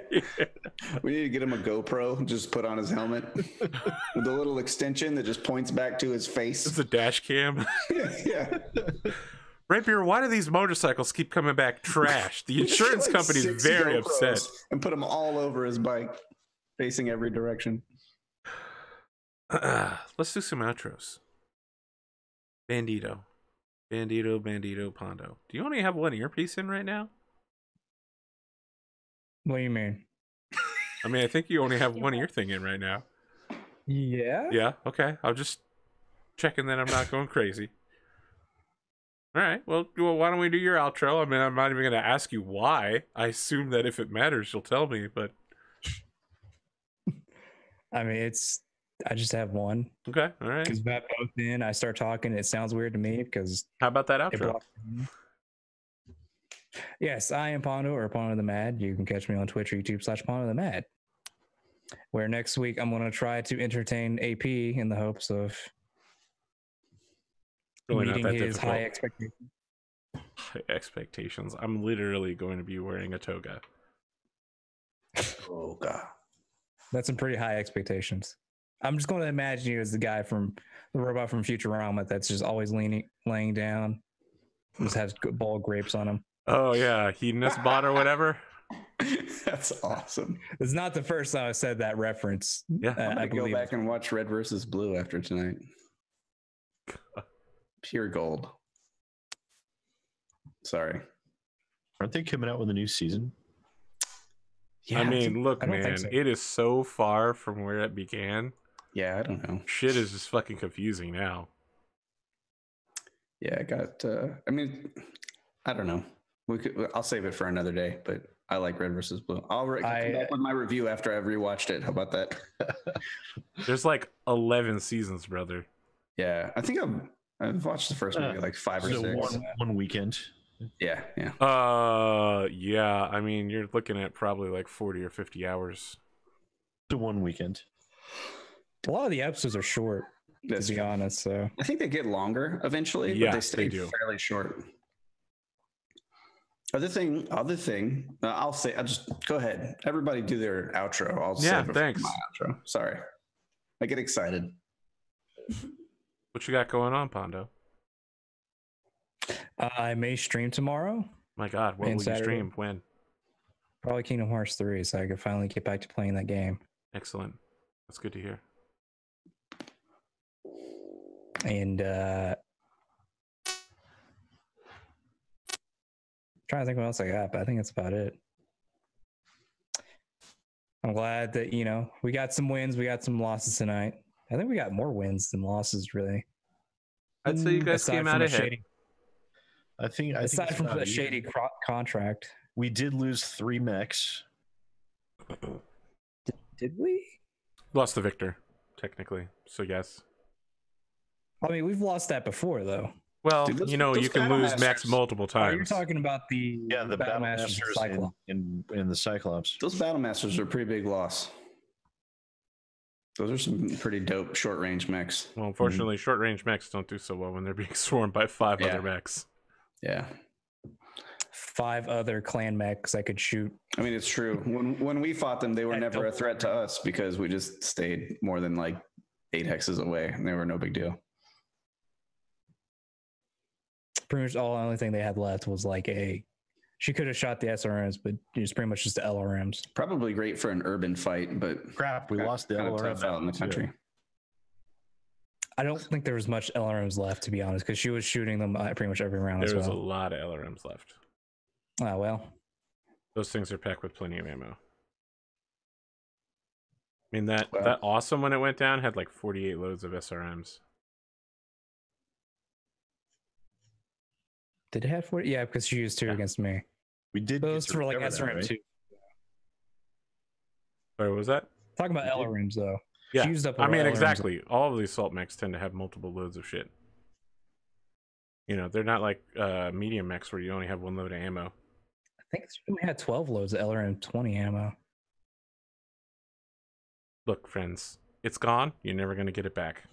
We need to get him a GoPro, just put on his helmet with a little extension that just points back to his face. It's a dash cam. Yeah. Rapier, why do these motorcycles keep coming back trashed? The insurance company's very upset. And put them all over his bike, facing every direction. Let's do some outros. Bandito, Pondo. Do you only have one earpiece in right now? What do you mean? I mean, I think you only have one ear thing in right now. Yeah? Yeah, okay. I'm just checking that I'm not going crazy. All right, well, why don't we do your outro? I mean, I'm not even going to ask you why. I assume that if it matters, you'll tell me, but... I mean, I just have one. Okay, all right. Because both in, I start talking, it sounds weird to me because... How about that outro? Yes, I am Pondo or Pondothemad. You can catch me on Twitch or YouTube /Pondothemad. Where next week I'm going to try to entertain AP in the hopes of really meeting his difficult. high expectations. High expectations. I'm literally going to be wearing a toga. Oh, God. That's some pretty high expectations. I'm just going to imagine you as the guy from the robot from Futurama that's just always laying down, just has ball grapes on him. Oh yeah, hedonist bot or whatever. That's awesome. It's not the first time I said that reference. Yeah, I'm gonna go back and watch Red versus Blue after tonight. Pure gold. Sorry. Aren't they coming out with a new season? Yeah, I mean, look, man, so. It is so far from where it began. Yeah, I don't know. Shit is just fucking confusing now. Yeah, I got. I mean, I don't know. I'll save it for another day. But I like Red versus Blue. I'll come back with my review after I've rewatched it. How about that? There's like 11 seasons, brother. Yeah, I think I've watched the first movie like 5 or 6. One weekend. Yeah. Yeah. I mean, you're looking at probably like 40 or 50 hours. To one weekend. A lot of the episodes are short, to be honest. So I think they get longer eventually, but they stay fairly short. Other thing. I'll just go ahead. Everybody do their outro. I'll save it for my outro. Sorry, I get excited. What you got going on, Pondo? I may stream tomorrow. My God, what And will Saturday. you stream? When? Probably Kingdom Hearts 3, so I could finally get back to playing that game. Excellent. That's good to hear. And trying to think what else I got, but I think that's about it. I'm glad that, you know, we got some wins, we got some losses tonight. I think we got more wins than losses, really. I'd say you guys came out ahead. I think aside from the shady contract, we did lose 3 mechs. did we? Lost the victor, technically. So yes. I mean, we've lost that before, though. Well, dude, you know, you can lose mechs multiple times. Oh, you're talking about the Battlemechs in the Cyclops. Those Battlemechs are a pretty big loss. Those are some pretty dope short-range mechs. Well, unfortunately, short-range mechs don't do so well when they're being swarmed by 5 other mechs. Yeah. 5 other clan mechs I could shoot. I mean, it's true. When we fought them, they were never a threat to us because we just stayed more than like 8 hexes away, and they were no big deal. Pretty much the only thing they had left was like she could have shot the SRMs, but it was pretty much just the LRMs. Probably great for an urban fight, but crap, we lost the LRMs out in the country. I don't think there was much LRMs left, to be honest, because she was shooting them pretty much every round. There was a lot of LRMs left. Oh, well. Those things are packed with plenty of ammo. I mean, that awesome when it went down had like 48 loads of SRMs. Did it have 40? Yeah, because she used 2 against me. We did. Those were like SRM 2. Where was that? Talking about LRMs, though. Yeah, she used up I mean, exactly. All of the assault mechs tend to have multiple loads of shit. You know, they're not like medium mechs where you only have 1 load of ammo. I think we had 12 loads of LRM 20 ammo. Look, friends, it's gone. You're never going to get it back.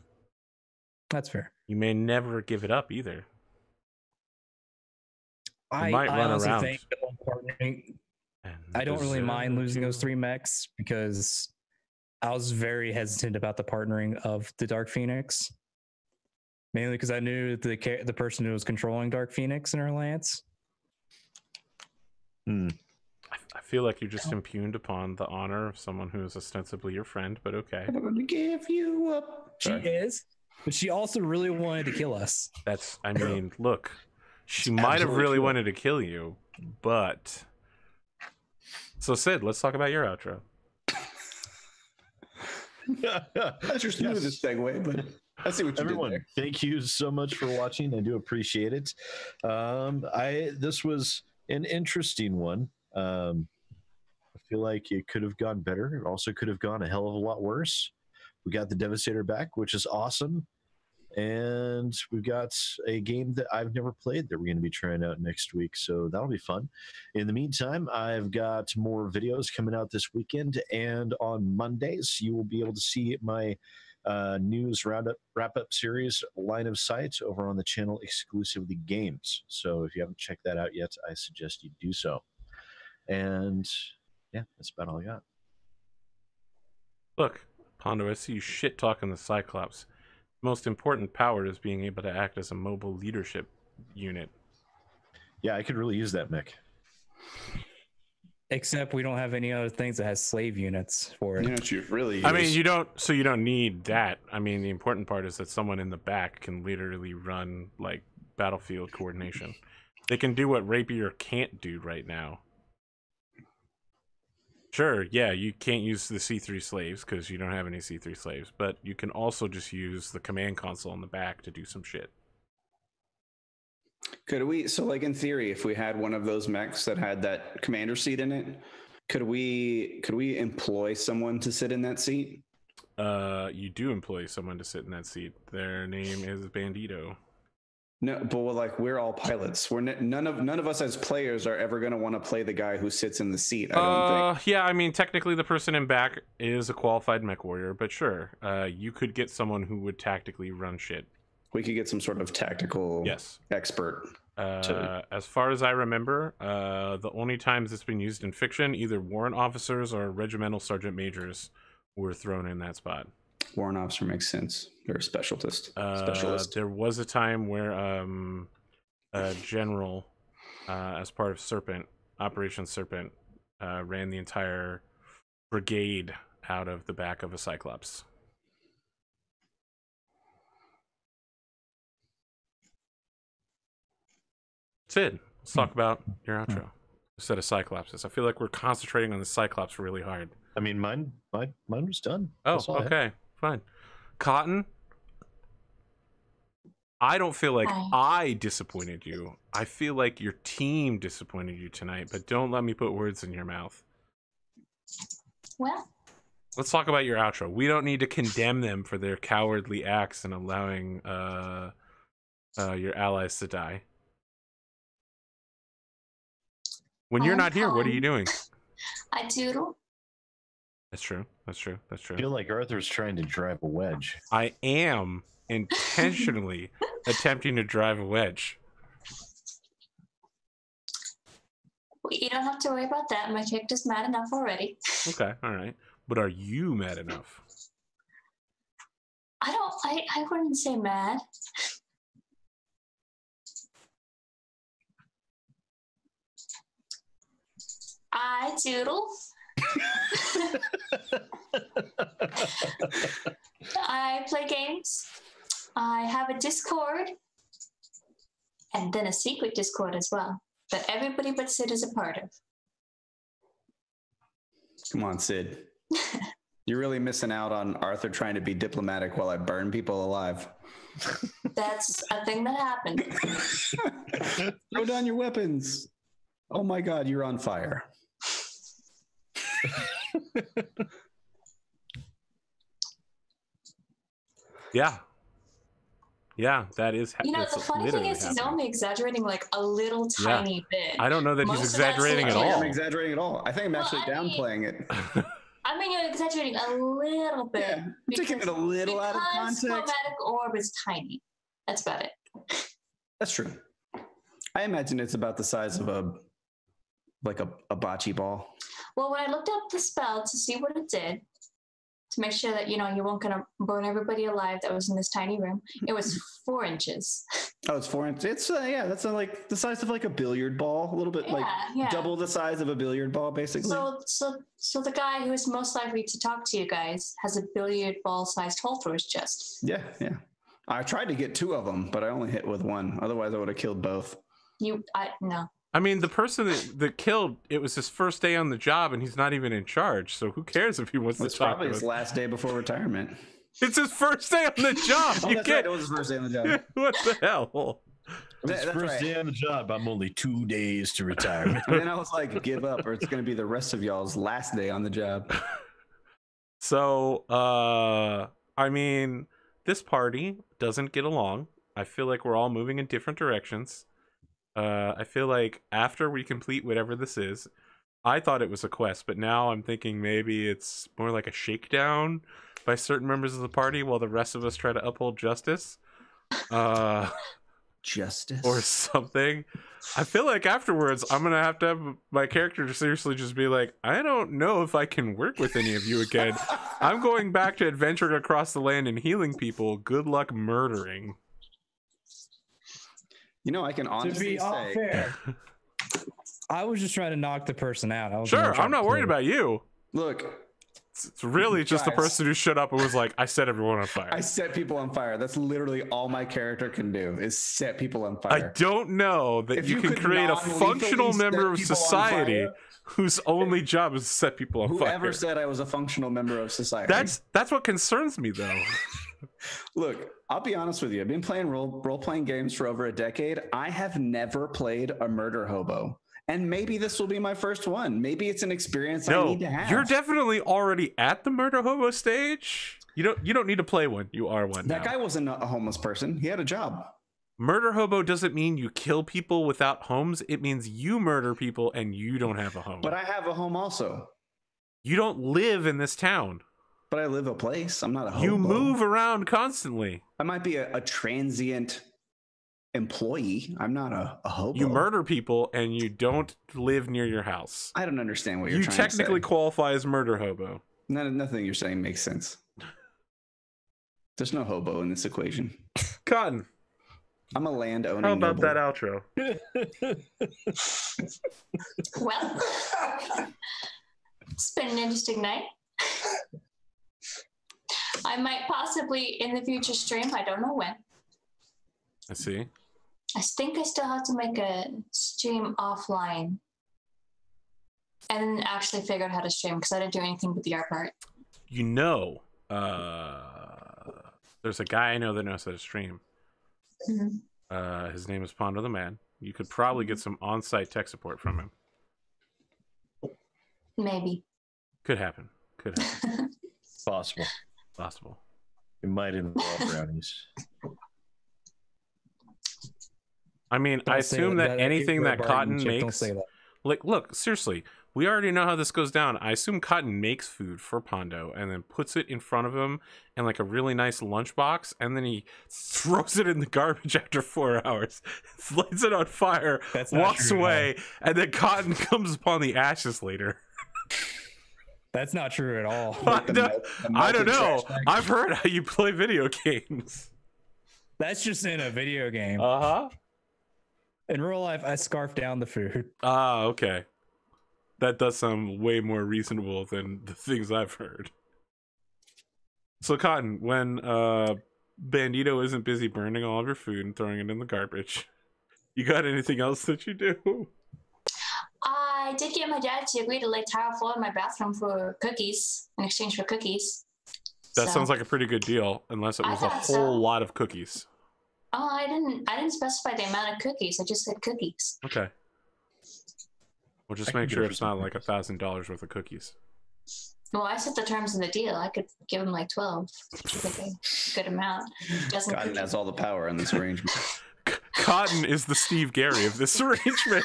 That's fair. You may never give it up either. I might run around. I don't really mind losing those 3 mechs because I was very hesitant about the partnering of the Dark Phoenix. Mainly because I knew the person who was controlling Dark Phoenix in her lance. I feel like you just impugned upon the honor of someone who is ostensibly your friend, but okay. I'm going to give you up. She is, but she also really wanted to kill us. I mean, look. She might have really wanted to kill you, but... So, Sid, let's talk about your outro. I just knew this segue, but I see what you did there. Thank you so much for watching. I do appreciate it. This was an interesting one. I feel like it could have gone better. It also could have gone a hell of a lot worse. We got the Devastator back, which is awesome. And we've got a game that I've never played that we're going to be trying out next week, so that'll be fun. In the meantime, I've got more videos coming out this weekend, and on Mondays you will be able to see my news wrap-up series, Line of Sight, over on the channel Exclusively Games. So if you haven't checked that out yet, I suggest you do so. And yeah, that's about all I got. Look, Pondo, I see you shit-talking the Cyclops. Most important power is being able to act as a mobile leadership unit. Yeah, I could really use that mech. Except we don't have any other things that has slave units for it. You know what you really use? I mean, you don't need that. I mean, the important part is that someone in the back can literally run like battlefield coordination. They can do what Rapier can't do right now. Sure, yeah, you can't use the C3 slaves because you don't have any C3 slaves, but you can also just use the command console in the back to do some shit. Could we, so like in theory, if we had one of those mechs that had that commander seat in it, could we employ someone to sit in that seat? You do employ someone to sit in that seat. Their name is Bandito. No, but we're all pilots. None of us as players are ever going to want to play the guy who sits in the seat. I don't think. Yeah, I mean, technically the person in back is a qualified mech warrior, but sure, you could get someone who would tactically run shit. We could get some sort of tactical expert. As far as I remember, the only times it's been used in fiction, either warrant officers or regimental sergeant majors were thrown in that spot. Warrant officer makes sense. They're a specialist. There was a time where general, as part of Serpent, Operation Serpent, ran the entire brigade out of the back of a Cyclops. Sid, let's talk about your outro. Instead of Cyclopses, I feel like we're concentrating on the Cyclops really hard. I mean, mine was done. Oh, okay, fine. Cotton, I don't feel like I disappointed you. I feel like your team disappointed you tonight, but don't let me put words in your mouth. Well, let's talk about your outro. We don't need to condemn them for their cowardly acts and allowing your allies to die. When you're not here, what are you doing? I doodle. That's true. That's true. That's true. I feel like Arthur's trying to drive a wedge. I am intentionally attempting to drive a wedge. You don't have to worry about that. My character's mad enough already. Okay, all right. But are you mad enough? I wouldn't say mad. I doodle. I play games. I have a Discord. And then a secret Discord as well. That everybody but Sid is a part of. Come on, Sid. You're really missing out on Arthur trying to be diplomatic while I burn people alive. That's a thing that happened. Throw down your weapons. Oh my God, you're on fire. Yeah, that is. You know, the funny thing is, he's only exaggerating like a little tiny bit. I don't know that he's exaggerating at all. I'm exaggerating at all. I think I'm actually downplaying it. I mean, you're exaggerating a little bit. Yeah, I'm taking it a little out of context. Because chromatic orb is tiny. That's about it. That's true. I imagine it's about the size of a bocce ball. Well, when I looked up the spell to see what it did, to make sure that, you know, you weren't going to burn everybody alive that was in this tiny room, it was 4 inches. Oh, it's 4 inches. It's, yeah, that's like the size of like a billiard ball, a little bit double the size of a billiard ball, basically. So the guy who is most likely to talk to you guys has a billiard ball sized hole through his chest. Yeah. I tried to get 2 of them, but I only hit with 1. Otherwise, I would have killed both. No. I mean, the person that killed, it was his first day on the job, and he's not even in charge. So who cares if he wants to talk? It's probably his last day before retirement. It's his first day on the job. That's right. It was his first day on the job. What the hell? His first day on the job. I'm only 2 days to retirement. And then I was like, give up, or it's going to be the rest of y'all's last day on the job. So, I mean, this party doesn't get along. I feel like we're all moving in different directions. I feel like after we complete whatever this is, I thought it was a quest, but now I'm thinking maybe it's more like a shakedown by certain members of the party while the rest of us try to uphold justice. Justice? Or something. I feel like afterwards, I'm going to have my character to seriously just be like, I don't know if I can work with any of you again. I'm going back to adventuring across the land and healing people. Good luck murdering. You know, I can honestly say... fair, I was just trying to knock the person out. Sure, I'm not worried about you. Look. It's really just the person who shut up and was like, I set everyone on fire. I set people on fire. That's literally all my character can do, is set people on fire. I don't know that you can create a functional member of society whose only job is to set people on fire. Whoever said I was a functional member of society? That's what concerns me, though. Look, I'll be honest with you. I've been playing role-playing games for over a decade. I have never played a murder hobo. And maybe this will be my first one. Maybe it's an experience I need to have. You're definitely already at the murder hobo stage. You don't need to play one. You are one. That guy wasn't a homeless person. He had a job. Murder hobo doesn't mean you kill people without homes. It means you murder people and you don't have a home. But I have a home also. You don't live in this town. But I live a place. I'm not a hobo. You move around constantly. I might be a transient employee. I'm not a hobo. You murder people and you don't live near your house. I don't understand what you're trying to say. You technically qualify as murder hobo. Nothing you're saying makes sense. There's no hobo in this equation. Cotton, I'm a land owning. How about noble. that outro? Well, it's been an interesting night. I might possibly in the future stream. I don't know when. I see. I think I still have to make a stream offline and actually figure out how to stream because I didn't do anything with the art part. You know, there's a guy I know that knows how to stream. Mm-hmm. His name is Pondothemad. You could probably get some on-site tech support from him. Maybe. Could happen. Could happen. Possible. Possible. It might involve brownies. I mean, I assume that anything that Cotton makes... Don't say that. Like, look, seriously, we already know how this goes down. I assume Cotton makes food for Pondo and then puts it in front of him in like a really nice lunchbox, and then he throws it in the garbage after 4 hours, lights it on fire, walks away, and then Cotton comes upon the ashes later. That's not true at all. I don't know. I've heard how you play video games. That's just in a video game. Uh-huh. In real life, I scarf down the food. Ah, okay. That does sound way more reasonable than the things I've heard. So, Cotton, when Bandito isn't busy burning all of your food and throwing it in the garbage, you got anything else that you do? I did get my dad to agree to lay tile floor in my bathroom for cookies in exchange for cookies. That sounds like a pretty good deal, unless it was a whole lot of cookies. Oh, I didn't specify the amount of cookies. I just said cookies. Okay. We'll just make sure it's not like $1,000 worth of cookies. Well, I set the terms of the deal. I could give him like 12. Like a good amount. Cotton has all the power in this arrangement. Cotton is the Steve Gary of this arrangement.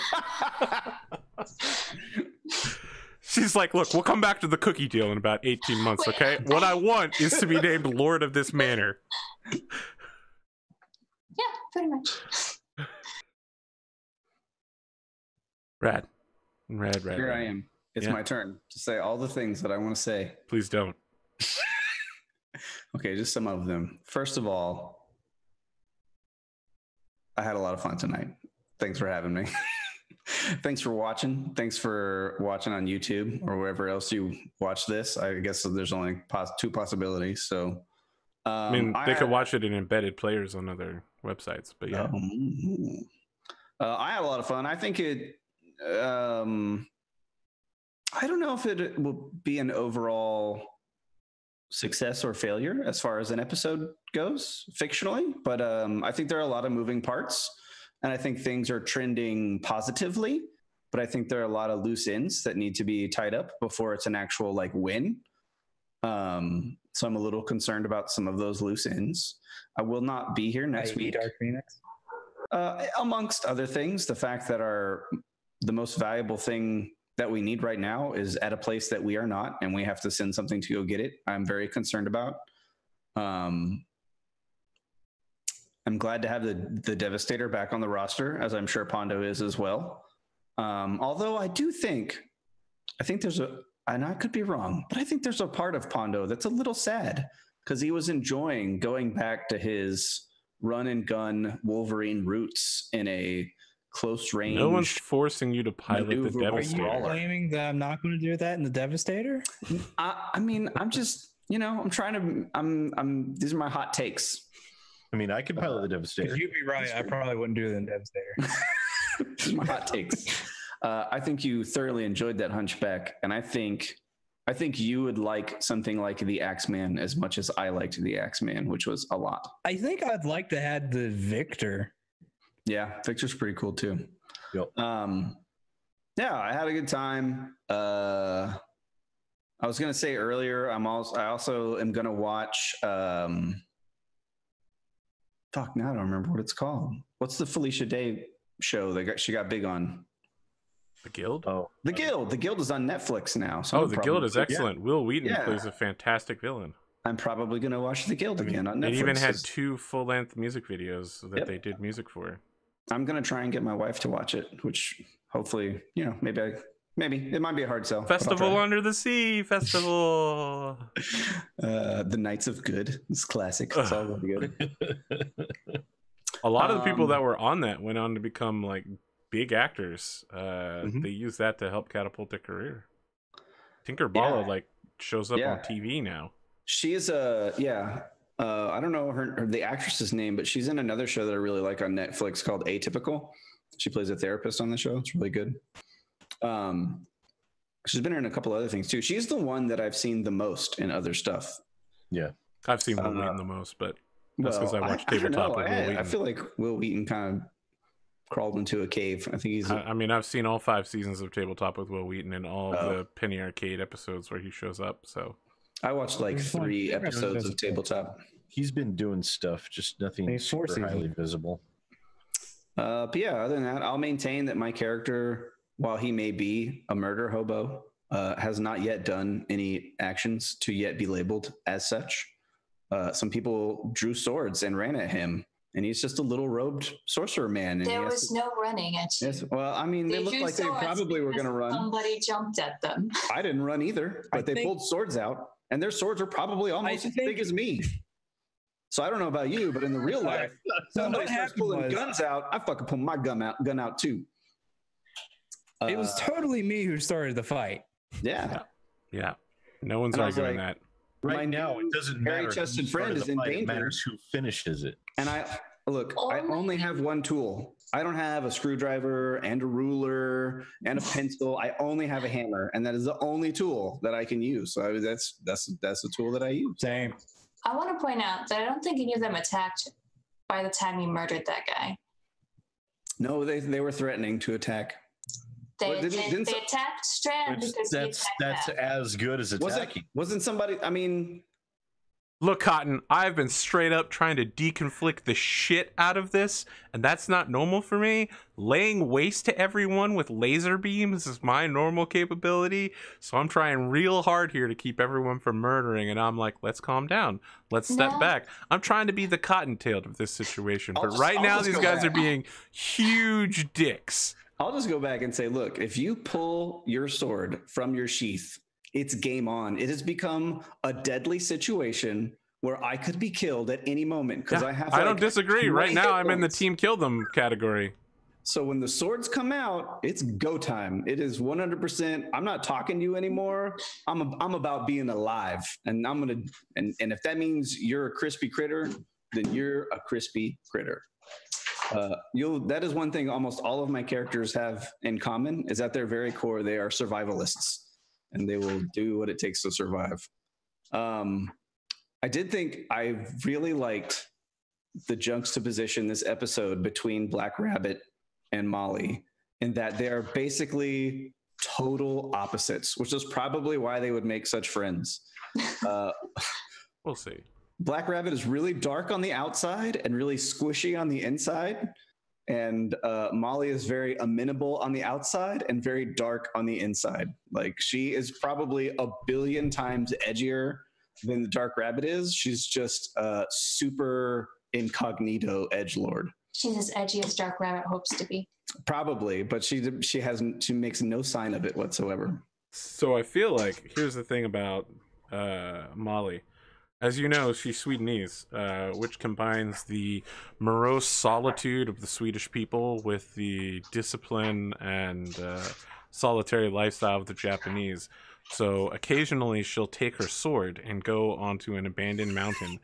She's like, look, we'll come back to the cookie deal in about 18 months, okay? What I want is to be named Lord of this manor. Yeah, pretty much. Rad. Here I am. It's my turn to say all the things that I want to say. Please don't. Okay, just some of them. First of all, I had a lot of fun tonight. Thanks for having me. Thanks for watching. Thanks for watching on YouTube or wherever else you watch this. I guess there's only two possibilities. So, I mean, they could watch it in embedded players on other websites, but yeah. I had a lot of fun. I think it. I don't know if it will be an overall success or failure as far as an episode goes fictionally, but I think there are a lot of moving parts, and I think things are trending positively, but I think there are a lot of loose ends that need to be tied up before it's an actual like win. So I'm a little concerned about some of those loose ends. I will not be here next week. Dark Phoenix? Amongst other things, the fact that the most valuable thing that we need right now is at a place that we are not, and we have to send something to go get it. I'm very concerned about. I'm glad to have the Devastator back on the roster, as I'm sure Pondo is as well. Although I think there's and I could be wrong, but I think there's a part of Pondo that's a little sad because he was enjoying going back to his run and gun Wolverine roots in a close range. No one's forcing you to pilot the Devastator. Are you claiming that I'm not going to do that in the Devastator? I mean, I'm just, I'm trying to, these are my hot takes. I mean, I could pilot the Devastator. You'd be right. I probably wouldn't do it in the Devastator. These are my hot takes. I think you thoroughly enjoyed that Hunchback, and I think you would like something like the Axeman as much as I liked the Axeman, which was a lot. I think I'd like to have the Victor. Yeah, Victor's pretty cool too. Yep. Yeah, I had a good time. I was gonna say earlier, I also am gonna watch. Fuck, now I don't remember what it's called. What's the Felicia Day show she got big on? The Guild? Oh, The Guild. The Guild is on Netflix now. So The Guild is excellent. Yeah. Will Wheaton plays a fantastic villain. I'm probably going to watch The Guild again on Netflix. It even had 2 full-length music videos that they did music for. I'm going to try and get my wife to watch it, which hopefully, maybe it might be a hard sell. Festival Under the Sea Festival. The Knights of Good. It's classic. It's all really good. A lot of the people that were on that went on to become like big actors. They use that to help catapult their career. Tinkerballa like shows up on TV now. She is I don't know the actress's name, but she's in another show that I really like on Netflix called Atypical. She plays a therapist on the show. It's really good. She's been in a couple other things too. She's the one that I've seen the most in other stuff. Yeah, I've seen Will Wheaton the most, but that's because I watched Tabletop with Will Wheaton. I feel like Will Wheaton kind of crawled into a cave. I think he's. I mean, I've seen all 5 seasons of Tabletop with Will Wheaton and all the Penny Arcade episodes where he shows up. So I watched like 3 episodes of Tabletop. He's been doing stuff, just nothing super highly visible. But yeah, other than that, I'll maintain that my character, while he may be a murder hobo, has not yet done any actions to yet be labeled as such. Some people drew swords and ran at him, and he's just a little robed sorcerer man. And there was no running at you. Yes, well, I mean, they looked like they probably were going to run. Somebody jumped at them. I didn't run either, but they pulled swords out, and their swords are probably almost as big as me. So I don't know about you, but in the real life, somebody starts pulling guns out, I fucking pull my gun out too. It was totally me who started the fight. Yeah. No one's arguing that. Right now, it doesn't matter. Hairy-chested friend is in danger. It matters who finishes it. And I only have one tool. I don't have a screwdriver and a ruler and a pencil. I only have a hammer, and that is the only tool that I can use. So that's the tool that I use. Same. I want to point out that I don't think any of them attacked by the time you murdered that guy. No, they were threatening to attack. They attacked Strand because that's as good as attacking. Wasn't somebody? I mean, look, Cotton, I've been straight up trying to deconflict the shit out of this, and that's not normal for me. Laying waste to everyone with laser beams is my normal capability, so I'm trying real hard here to keep everyone from murdering, and I'm like, let's calm down. Let's step back. I'm trying to be the Cottontailed of this situation, but right now these guys are being huge dicks. I'll just go back and say, look, if you pull your sword from your sheath, it's game on. It has become a deadly situation where I could be killed at any moment because I have. I don't disagree. Right now, I'm in the team kill them category. So when the swords come out, it's go time. It is 100%. I'm not talking to you anymore. I'm about being alive, and I'm gonna. And if that means you're a crispy critter, then you're a crispy critter. That is one thing almost all of my characters have in common, is at their very core they are survivalists, and they will do what it takes to survive. I did think I really liked the juxtaposition this episode between Black Rabbit and Molly, in that they are basically total opposites, which is probably why they would make such friends. We'll see. Black Rabbit is really dark on the outside and really squishy on the inside. And Molly is very amenable on the outside and very dark on the inside. Like, she is probably a billion times edgier than the Dark Rabbit is. She's just super incognito edgelord. She's as edgy as Dark Rabbit hopes to be. Probably, but she makes no sign of it whatsoever. So I feel like, here's the thing about Molly. As you know, she's Swedenese, which combines the morose solitude of the Swedish people with the discipline and solitary lifestyle of the Japanese. So occasionally she'll take her sword and go onto an abandoned mountain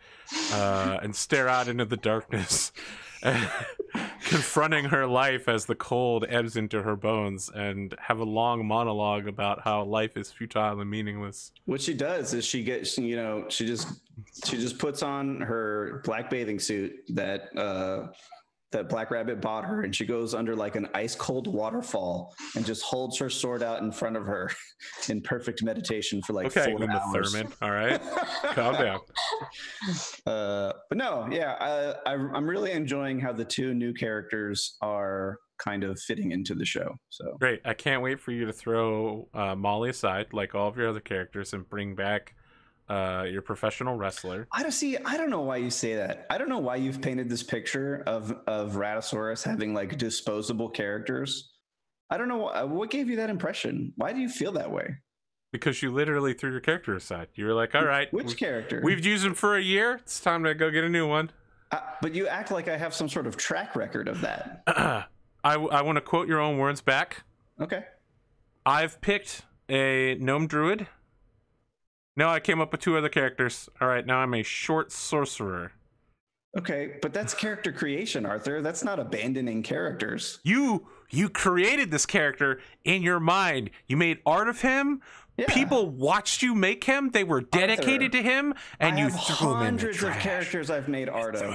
and stare out into the darkness, confronting her life as the cold ebbs into her bones, and have a long monologue about how life is futile and meaningless. What she does is she just puts on her black bathing suit that Black Rabbit bought her, and she goes under like an ice cold waterfall and just holds her sword out in front of her in perfect meditation for like 4 hours. Thurman, all right, calm down. But no, yeah, I'm really enjoying how the 2 new characters are kind of fitting into the show. So great! I can't wait for you to throw Molly aside, like all of your other characters, and bring back your professional wrestler. I don't know why you say that. I don't know why you've painted this picture of Raddosaurus having like disposable characters. I don't know what gave you that impression. Why do you feel that way? Because you literally threw your character aside. You were like, all right, which character? We've used him for a year. It's time to go get a new one. But you act like I have some sort of track record of that. I want to quote your own words back. Okay. I've picked a gnome druid. No, I came up with 2 other characters. All right, now I'm a short sorcerer. Okay, but that's character creation, Arthur. That's not abandoning characters. You created this character in your mind. You made art of him. Yeah. People watched you make him. They were dedicated to him, and you threw him in the hundreds of trash. characters I've made art of.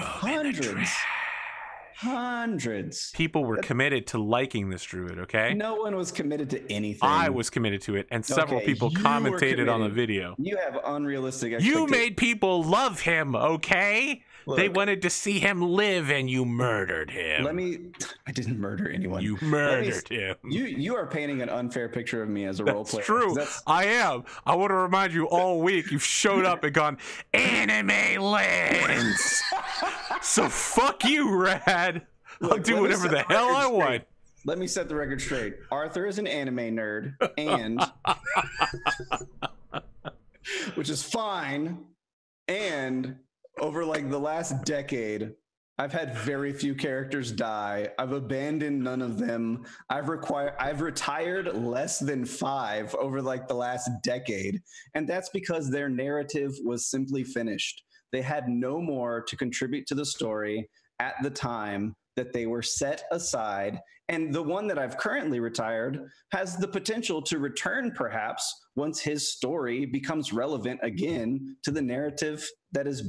Hundreds. People were committed to liking this druid, okay? No one was committed to anything. I was committed to it, and several people commentated on the video. You have unrealistic expectations. You made people love him, okay? Look, they wanted to see him live, and you murdered him. I didn't murder anyone. You murdered him. You are painting an unfair picture of me as a role player. True. I am. I want to remind you all week you've showed up and gone, anime lens. So fuck you, Rad. I'll do whatever the hell I want. Let me set the record straight. Arthur is an anime nerd, and which is fine. And over like the last decade, I've had very few characters die. I've abandoned none of them. I've retired less than 5 over like the last decade. And that's because their narrative was simply finished. They had no more to contribute to the story at the time that they were set aside. And the one that I've currently retired has the potential to return perhaps once his story becomes relevant again to the narrative that is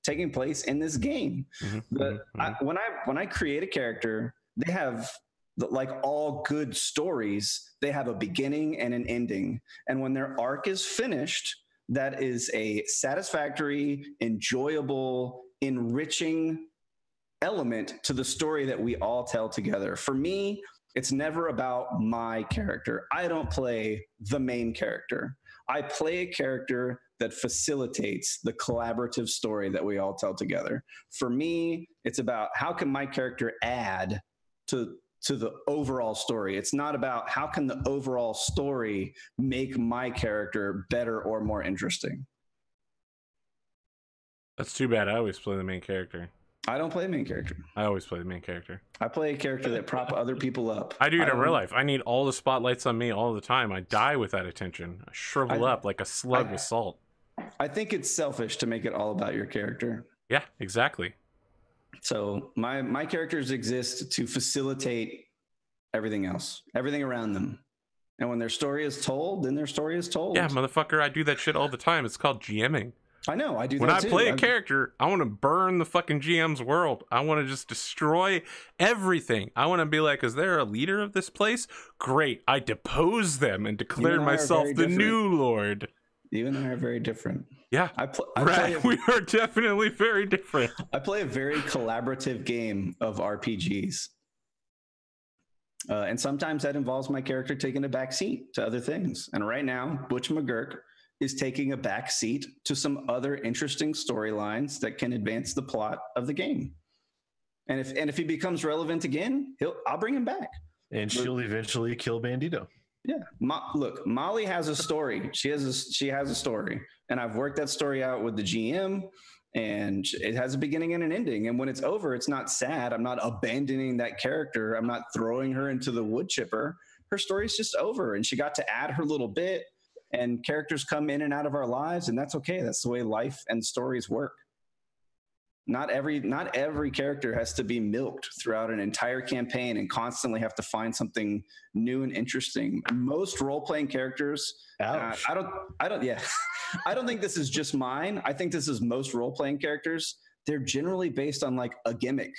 taking place in this game. When I create a character, they have, like all good stories, they have a beginning and an ending. And when their arc is finished, that is a satisfactory, enjoyable, enriching element to the story that we all tell together. For me, it's never about my character. I don't play the main character. I play a character that facilitates the collaborative story that we all tell together. For me, it's about how can my character add to the overall story. It's not about how can the overall story make my character better or more interesting. That's too bad. I always play the main character. I don't play the main character. I always play the main character. I play a character that prop other people up. I do it in real life. I need all the spotlights on me all the time. I die without attention. I shrivel up like a slug with salt. I think it's selfish to make it all about your character. Yeah, exactly. So my characters exist to facilitate everything else, everything around them. And when their story is told, then their story is told. Yeah, motherfucker, I do that shit all the time. It's called GMing. I know, I do that too. When I play a character, I want to burn the fucking GM's world. I want to just destroy everything. I want to be like, is there a leader of this place? Great. I depose them and declare myself the new lord. You and I are very different. Yeah, we are definitely very different. I play a very collaborative game of RPGs. And sometimes that involves my character taking a back seat to other things. And right now, Butch McGurk is taking a back seat to some other interesting storylines that can advance the plot of the game. And if he becomes relevant again, I'll bring him back. And she'll eventually kill Bandito. Yeah. Look, Molly has a story. She has a story. And I've worked that story out with the GM, and it has a beginning and an ending. And when it's over, it's not sad. I'm not abandoning that character. I'm not throwing her into the wood chipper. Her story's just over, and she got to add her little bit, and characters come in and out of our lives, and that's okay. That's the way life and stories work. Not every character has to be milked throughout an entire campaign and constantly have to find something new and interesting. Most role-playing characters, I don't think this is just mine. I think this is most role-playing characters. They're generally based on like a gimmick,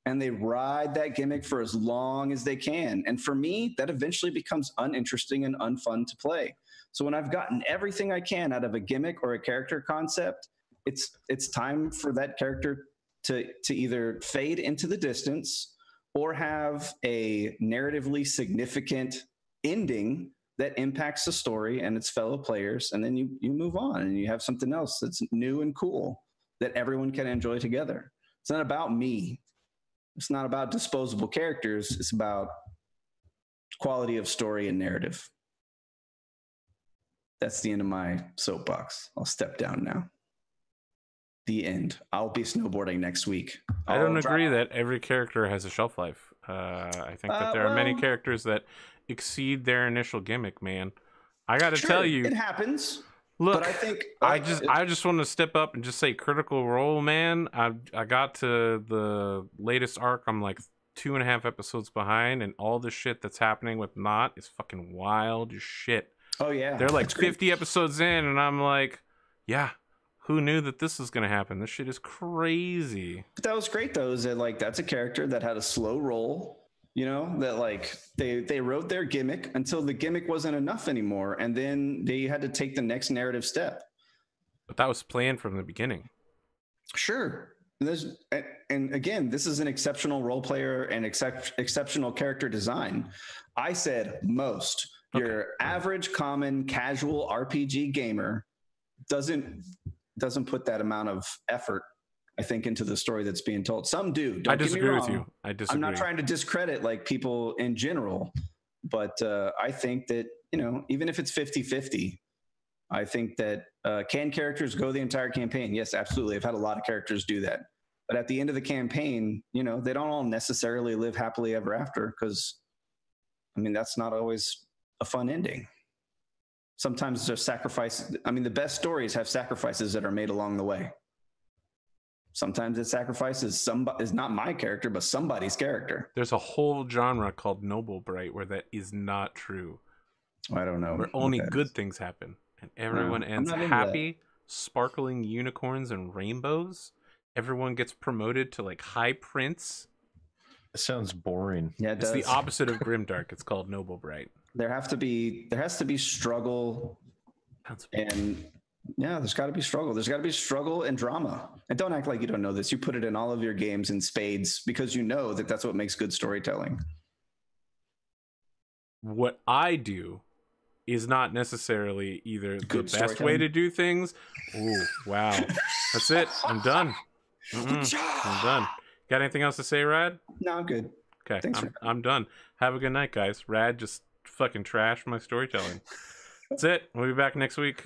and they ride that gimmick for as long as they can. And for me, that eventually becomes uninteresting and unfun to play. So when I've gotten everything I can out of a gimmick or a character concept, it's time for that character to either fade into the distance or have a narratively significant ending that impacts the story and its fellow players. And then you move on and you have something else that's new and cool that everyone can enjoy together. It's not about me. It's not about disposable characters. It's about quality of story and narrative. That's the end of my soapbox. I'll step down now. The end. I'll be snowboarding next week. I don't agree that every character has a shelf life. I think that there are many characters that exceed their initial gimmick, man. I got to tell you, it happens. Look, but I think I just want to step up and just say Critical Role, man. I got to the latest arc. I'm like 2.5 episodes behind, and all the shit that's happening with Knot is fucking wild as shit. Oh yeah, they're like 50 episodes in, and I'm like, yeah. Who knew that this was going to happen? This shit is crazy. But that was great, though, is that, like, that's a character that had a slow roll, you know, that, like, they wrote their gimmick until the gimmick wasn't enough anymore, and then they had to take the next narrative step. But that was planned from the beginning. Sure. And again, this is an exceptional role player and exceptional character design. I said most. Okay. Your average, common, casual RPG gamer doesn't put that amount of effort, I think, into the story that's being told. Some do. I disagree with you. I disagree. I'm not trying to discredit like people in general, but I think that, you know, even if it's 50-50, I think that can characters go the entire campaign? Yes, absolutely. I've had a lot of characters do that. But at the end of the campaign, you know, they don't all necessarily live happily ever after, because, I mean, that's not always a fun ending. Sometimes there's sacrifice. I mean, the best stories have sacrifices that are made along the way. Sometimes it sacrifices is not my character, but somebody's character. There's a whole genre called Noble Bright where that is not true. I don't know. Where only good things happen, and everyone ends happy, sparkling unicorns and rainbows. Everyone gets promoted to like high prince. It sounds boring. Yeah, it's the opposite of Grimdark. It's called Noble Bright. There has to be struggle, and yeah, there's got to be struggle. There's got to be struggle and drama. And don't act like you don't know this. You put it in all of your games in spades because you know that that's what makes good storytelling. What I do is not necessarily either the best way to do things. Oh, wow. That's it. I'm done. I'm done. Got anything else to say, Rad? No, I'm good. Okay, I'm done. Have a good night, guys. Rad just fucking trashed my storytelling. That's it. We'll be back next week.